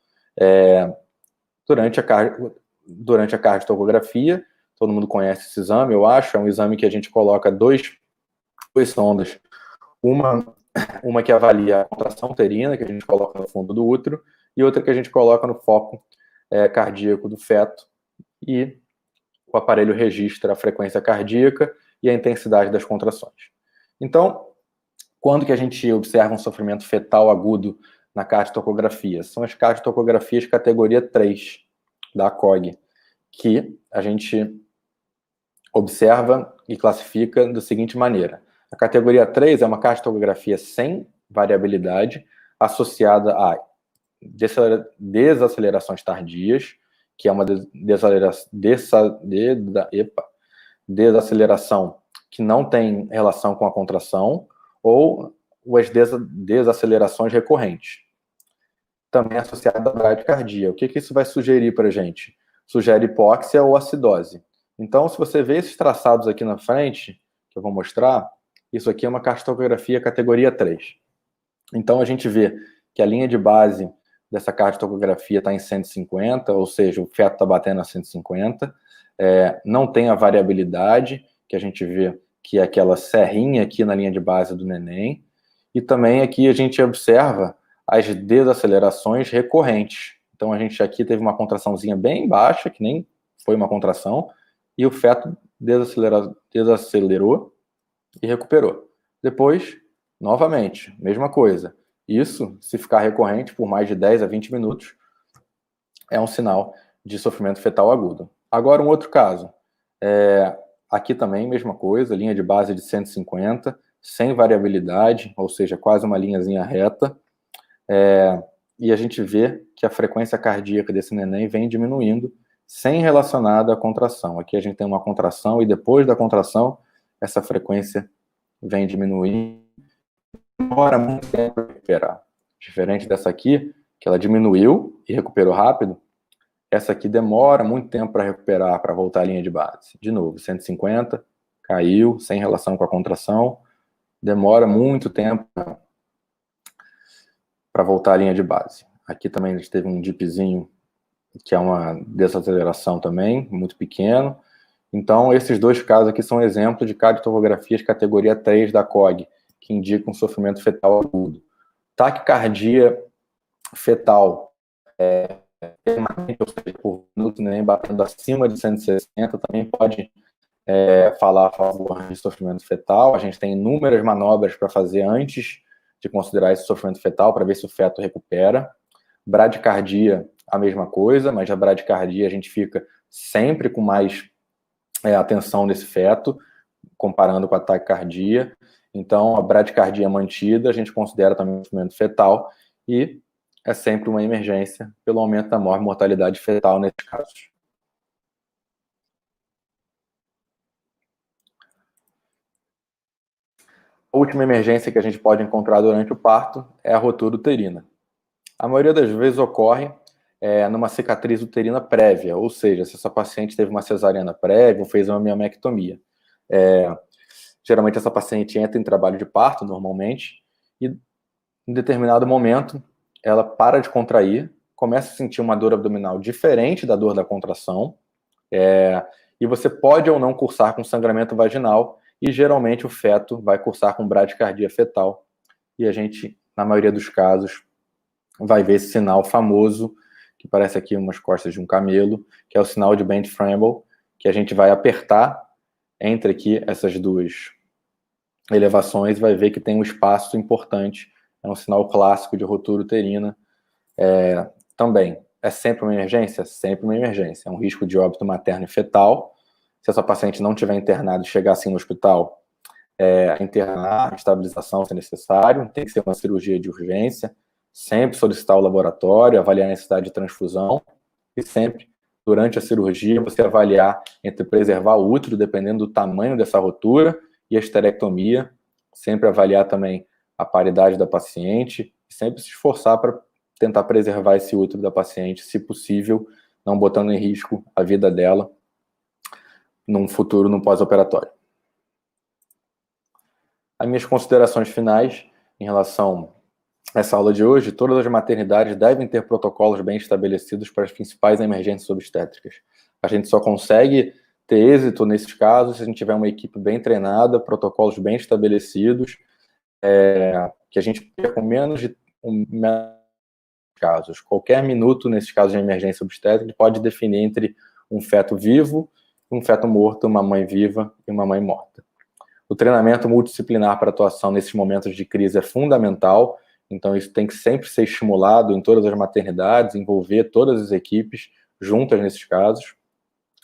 Durante a cardiotocografia, todo mundo conhece esse exame, eu acho, é um exame que a gente coloca duas sondas, uma que avalia a contração uterina, que a gente coloca no fundo do útero, e outra que a gente coloca no foco cardíaco do feto, e o aparelho registra a frequência cardíaca e a intensidade das contrações. Então, quando que a gente observa um sofrimento fetal agudo na cardiotocografia? São as cardiotocografias categoria 3 da COG, que a gente observa e classifica da seguinte maneira. A categoria 3 é uma cardiotocografia sem variabilidade, associada a desacelerações tardias, que é uma desaceleração que não tem relação com a contração, ou as desacelerações recorrentes. Também associada à bradicardia. O que isso vai sugerir para a gente? Sugere hipóxia ou acidose. Então, se você vê esses traçados aqui na frente, que eu vou mostrar, isso aqui é uma cardiotocografia categoria 3. Então, a gente vê que a linha de base dessa cardiotocografia está em 150, ou seja, o feto está batendo a 150, não tem a variabilidade, que a gente vê que é aquela serrinha aqui na linha de base do neném, e também aqui a gente observa as desacelerações recorrentes. Então, a gente aqui teve uma contraçãozinha bem baixa, que nem foi uma contração, e o feto desacelerou e recuperou. Depois, novamente, mesma coisa. Isso, se ficar recorrente por mais de 10 a 20 minutos, é um sinal de sofrimento fetal agudo. Agora, um outro caso. Aqui também, mesma coisa, linha de base de 150, sem variabilidade, ou seja, quase uma linhazinha reta. E a gente vê que a frequência cardíaca desse neném vem diminuindo, sem relacionada à contração. Aqui a gente tem uma contração e depois da contração, essa frequência vem diminuindo. Demora muito tempo para recuperar. Diferente dessa aqui, que ela diminuiu e recuperou rápido, essa aqui demora muito tempo para recuperar, para voltar à linha de base. De novo, 150, caiu, sem relação com a contração, demora muito tempo para voltar à linha de base. Aqui também a gente teve um dipzinho, que é uma desaceleração também, muito pequeno. Então, esses dois casos aqui são exemplos de cardiotomografias categoria 3 da COG, que indicam sofrimento fetal agudo. Taquicardia fetal permanente, ou seja, por minuto, nem batendo acima de 160, também pode falar a favor de sofrimento fetal. A gente tem inúmeras manobras para fazer antes de considerar esse sofrimento fetal, para ver se o feto recupera. Bradicardia, a mesma coisa, mas a bradicardia a gente fica sempre com mais atenção nesse feto, comparando com a taquicardia. Então, a bradicardia mantida, a gente considera também um sofrimento fetal, e é sempre uma emergência pelo aumento da mortalidade fetal nesses casos. A última emergência que a gente pode encontrar durante o parto é a rotura uterina. A maioria das vezes ocorre numa cicatriz uterina prévia, ou seja, se essa paciente teve uma cesariana prévia ou fez uma miomectomia. Geralmente essa paciente entra em trabalho de parto, normalmente, e em determinado momento ela para de contrair, começa a sentir uma dor abdominal diferente da dor da contração, e você pode ou não cursar com sangramento vaginal, e geralmente o feto vai cursar com bradicardia fetal, e a gente, na maioria dos casos, vai ver esse sinal famoso, que parece aqui umas costas de um camelo, que é o sinal de Bent-Framble, que a gente vai apertar entre aqui essas duas elevações e vai ver que tem um espaço importante. É um sinal clássico de rotura uterina. Também, é sempre uma emergência? Sempre uma emergência. É um risco de óbito materno e fetal. Se essa paciente não tiver internada e chegar assim no hospital, internar, estabilização se necessário, tem que ser uma cirurgia de urgência, sempre solicitar o laboratório, avaliar a necessidade de transfusão, e sempre, durante a cirurgia, você avaliar entre preservar o útero, dependendo do tamanho dessa rotura, e a esterectomia, sempre avaliar também a paridade da paciente, e sempre se esforçar para tentar preservar esse útero da paciente, se possível, não botando em risco a vida dela num futuro, num pós-operatório. As minhas considerações finais em relação a essa aula de hoje: todas as maternidades devem ter protocolos bem estabelecidos para as principais emergências obstétricas. A gente só consegue ter êxito nesses casos se a gente tiver uma equipe bem treinada, protocolos bem estabelecidos, que a gente com menos de casos. Qualquer minuto nesses casos de emergência obstétrica pode definir entre um feto vivo, um feto morto, uma mãe viva e uma mãe morta. O treinamento multidisciplinar para atuação nesses momentos de crise é fundamental, então isso tem que sempre ser estimulado em todas as maternidades, envolver todas as equipes juntas nesses casos.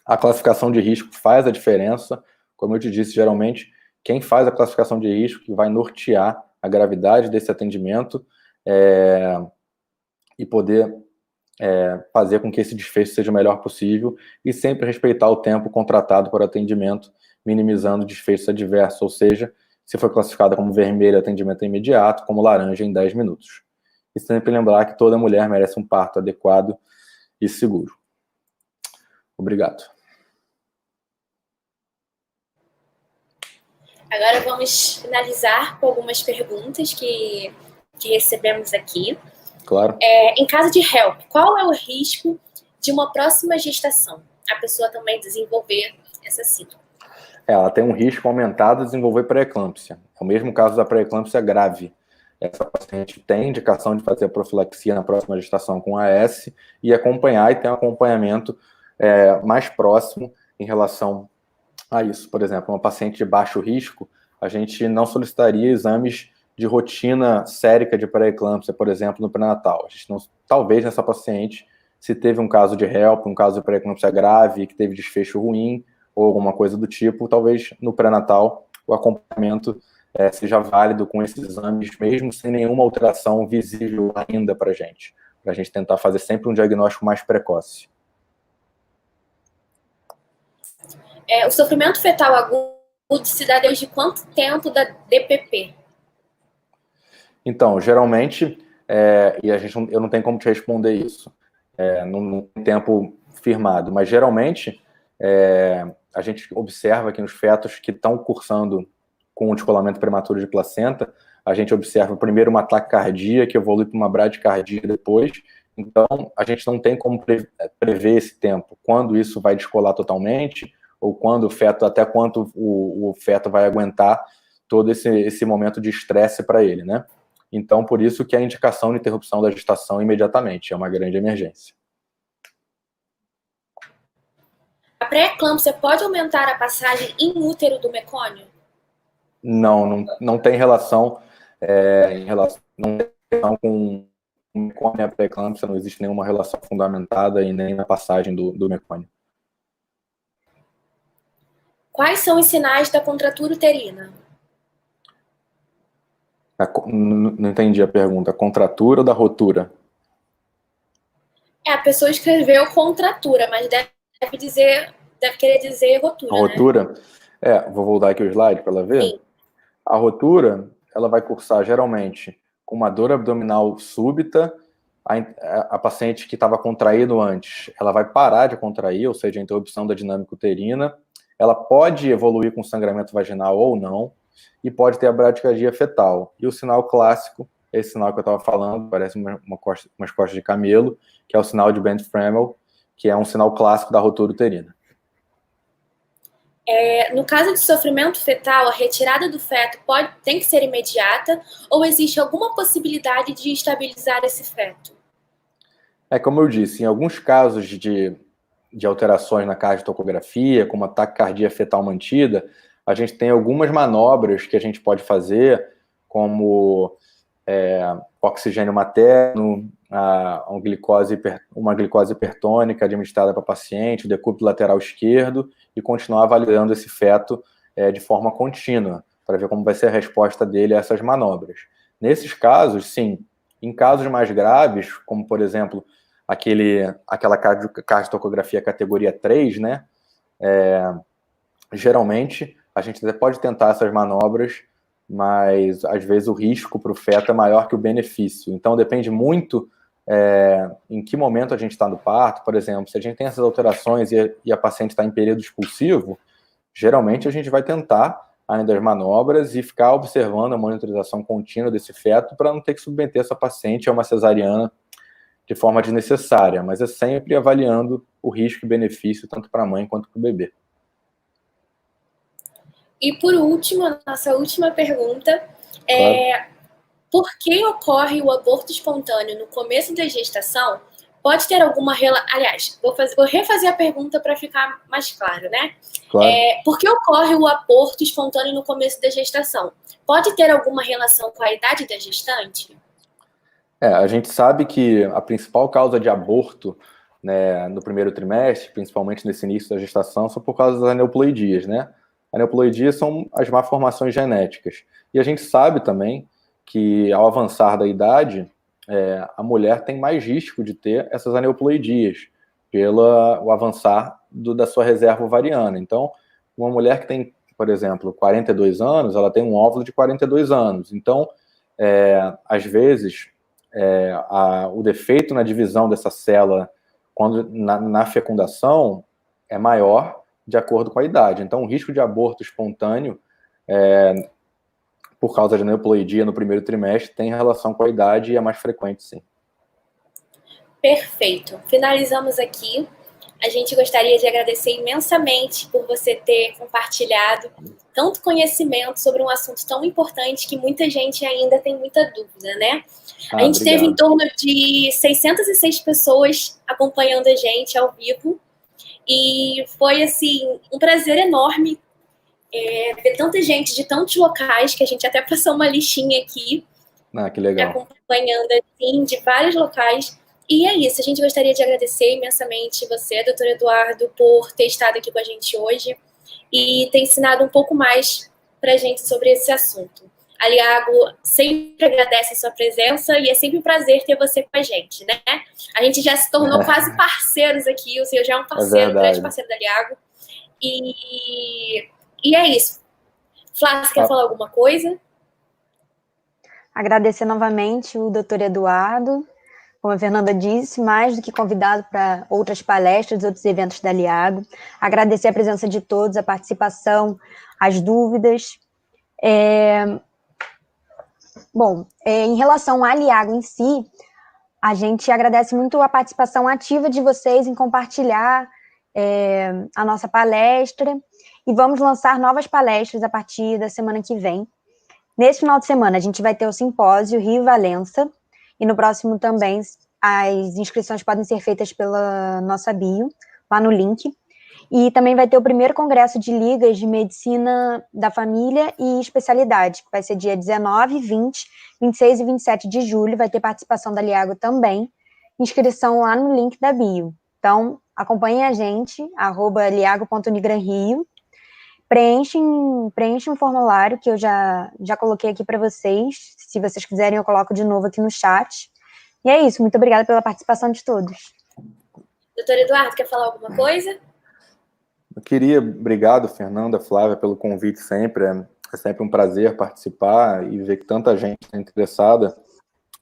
A classificação de risco faz a diferença, como eu te disse, geralmente quem faz a classificação de risco que vai nortear a gravidade desse atendimento e poder fazer com que esse desfecho seja o melhor possível e sempre respeitar o tempo contratado para atendimento, minimizando desfechos adversos, ou seja, se for classificada como vermelho, atendimento é imediato, como laranja, em 10 minutos. E sempre lembrar que toda mulher merece um parto adequado e seguro. Obrigado. Agora vamos finalizar com algumas perguntas que recebemos aqui. Claro. Em caso de HELP, qual é o risco de uma próxima gestação? A pessoa também desenvolver essa síndrome. Ela tem um risco aumentado de desenvolver pré-eclâmpsia. É o mesmo caso da pré-eclâmpsia grave. Essa paciente tem indicação de fazer a profilaxia na próxima gestação com AS e acompanhar e ter um acompanhamento mais próximo em relação a isso. Por exemplo, uma paciente de baixo risco, a gente não solicitaria exames de rotina sérica de pré-eclâmpsia, por exemplo, no pré-natal. A gente não, talvez nessa paciente, se teve um caso de HELP, um caso de pré-eclâmpsia grave, que teve desfecho ruim, ou alguma coisa do tipo, talvez no pré-natal o acompanhamento seja válido com esses exames, mesmo sem nenhuma alteração visível ainda para a gente tentar fazer sempre um diagnóstico mais precoce. O sofrimento fetal agudo se dá desde quanto tempo da DPP? Então, geralmente, eu não tenho como te responder isso, num tempo firmado, mas geralmente a gente observa que nos fetos que estão cursando com o descolamento prematuro de placenta, a gente observa primeiro uma taquicardia que evolui para uma bradicardia depois. Então, a gente não tem como prever esse tempo, quando isso vai descolar totalmente, ou quando o feto, até quanto o feto vai aguentar todo esse momento de estresse para ele, né? Então, por isso que a indicação de interrupção da gestação imediatamente é uma grande emergência. A pré-eclâmpsia pode aumentar a passagem in útero do mecônio? Não tem relação, não tem relação com o mecônio e a pré-eclâmpsia, não existe nenhuma relação fundamentada e nem na passagem do mecônio. Quais são os sinais da contratura uterina? Não entendi a pergunta. Contratura ou da rotura? A pessoa escreveu contratura, mas deve querer dizer rotura, rotura, né? Vou voltar aqui o slide para ela ver. Sim. A rotura, ela vai cursar geralmente com uma dor abdominal súbita. A paciente que estava contraído antes, ela vai parar de contrair, ou seja, a interrupção da dinâmica uterina. Ela pode evoluir com sangramento vaginal ou não, e pode ter a bradicardia fetal. E o sinal clássico, esse sinal que eu estava falando, parece umas costas de camelo, que é o sinal de Bent-Framel, que é um sinal clássico da rotura uterina. No caso de sofrimento fetal, a retirada do feto tem que ser imediata ou existe alguma possibilidade de estabilizar esse feto? Como eu disse, em alguns casos de alterações na cardiotocografia, como a taquicardia fetal mantida, a gente tem algumas manobras que a gente pode fazer, como oxigênio materno, uma glicose hipertônica administrada para o paciente, o decúbito lateral esquerdo, e continuar avaliando esse feto de forma contínua, para ver como vai ser a resposta dele a essas manobras. Nesses casos, sim. Em casos mais graves, como, por exemplo, aquela cardiotocografia categoria 3, né? Geralmente, a gente até pode tentar essas manobras, mas, às vezes, o risco para o feto é maior que o benefício. Então, depende muito em que momento a gente está no parto. Por exemplo, se a gente tem essas alterações e a paciente está em período expulsivo, geralmente a gente vai tentar além das manobras, e ficar observando a monitorização contínua desse feto para não ter que submeter essa paciente a uma cesariana de forma desnecessária, mas é sempre avaliando o risco e benefício tanto para a mãe quanto para o bebê. E por último, a nossa última pergunta é: por que ocorre o aborto espontâneo no começo da gestação? Pode ter alguma relação... Aliás, vou refazer a pergunta para ficar mais claro, né? Claro. Por que ocorre o aborto espontâneo no começo da gestação? Pode ter alguma relação com a idade da gestante? A gente sabe que a principal causa de aborto, né, no primeiro trimestre, principalmente nesse início da gestação, são por causa das aneuploidias, né? Aneuploidias são as malformações genéticas. E a gente sabe também que, ao avançar da idade, a mulher tem mais risco de ter essas aneuploidias, pelo avançar da sua reserva ovariana. Então, uma mulher que tem, por exemplo, 42 anos, ela tem um óvulo de 42 anos. Então, às vezes, o defeito na divisão dessa célula quando na fecundação é maior de acordo com a idade. Então, o risco de aborto espontâneo por causa de aneuploidia no primeiro trimestre tem relação com a idade e é mais frequente, sim. Perfeito. Finalizamos aqui. A gente gostaria de agradecer imensamente por você ter compartilhado tanto conhecimento sobre um assunto tão importante que muita gente ainda tem muita dúvida, né? A gente teve em torno de 606 pessoas acompanhando a gente ao vivo e foi, assim, um prazer enorme ver tanta gente de tantos locais, que a gente até passou uma listinha aqui. Que legal. Acompanhando, assim, de vários locais. E é isso, a gente gostaria de agradecer imensamente você, doutor Eduardo, por ter estado aqui com a gente hoje e ter ensinado um pouco mais pra gente sobre esse assunto. A Liago sempre agradece a sua presença e é sempre um prazer ter você com a gente, né? A gente já se tornou quase parceiros aqui, o senhor já é um parceiro, grande parceiro da Liago. E é isso. Flávia, você quer falar alguma coisa? Agradecer novamente o doutor Eduardo, como a Fernanda disse, mais do que convidado para outras palestras, outros eventos da Liago. Agradecer a presença de todos, a participação, as dúvidas. Bom, em relação à Liago em si, a gente agradece muito a participação ativa de vocês em compartilhar a nossa palestra e vamos lançar novas palestras a partir da semana que vem. Nesse final de semana, a gente vai ter o simpósio Rio Valença, e no próximo também as inscrições podem ser feitas pela nossa bio, lá no link. E também vai ter o primeiro congresso de ligas de medicina da família e especialidade, que vai ser dia 19, 20, 26 e 27 de julho, vai ter participação da Liago também, inscrição lá no link da bio. Então, acompanhem a gente, @liago.unigranrio, preenchem um formulário que eu já coloquei aqui para vocês. Se vocês quiserem, eu coloco de novo aqui no chat. E é isso, muito obrigada pela participação de todos. Doutor Eduardo, quer falar alguma coisa? Eu queria, obrigado, Fernanda, Flávia, pelo convite sempre. É sempre um prazer participar e ver que tanta gente está interessada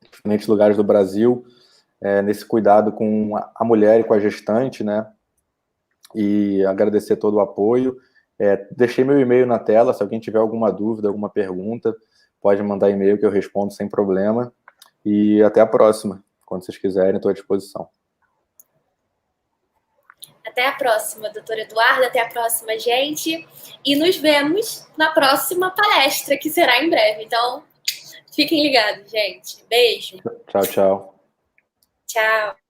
em diferentes lugares do Brasil nesse cuidado com a mulher e com a gestante, né? E agradecer todo o apoio. Deixei meu e-mail na tela, se alguém tiver alguma dúvida, alguma pergunta, pode mandar e-mail que eu respondo sem problema. E até a próxima. Quando vocês quiserem, estou à disposição. Até a próxima, doutor Eduardo. Até a próxima, gente. E nos vemos na próxima palestra, que será em breve. Então, fiquem ligados, gente. Beijo. Tchau, tchau. Tchau.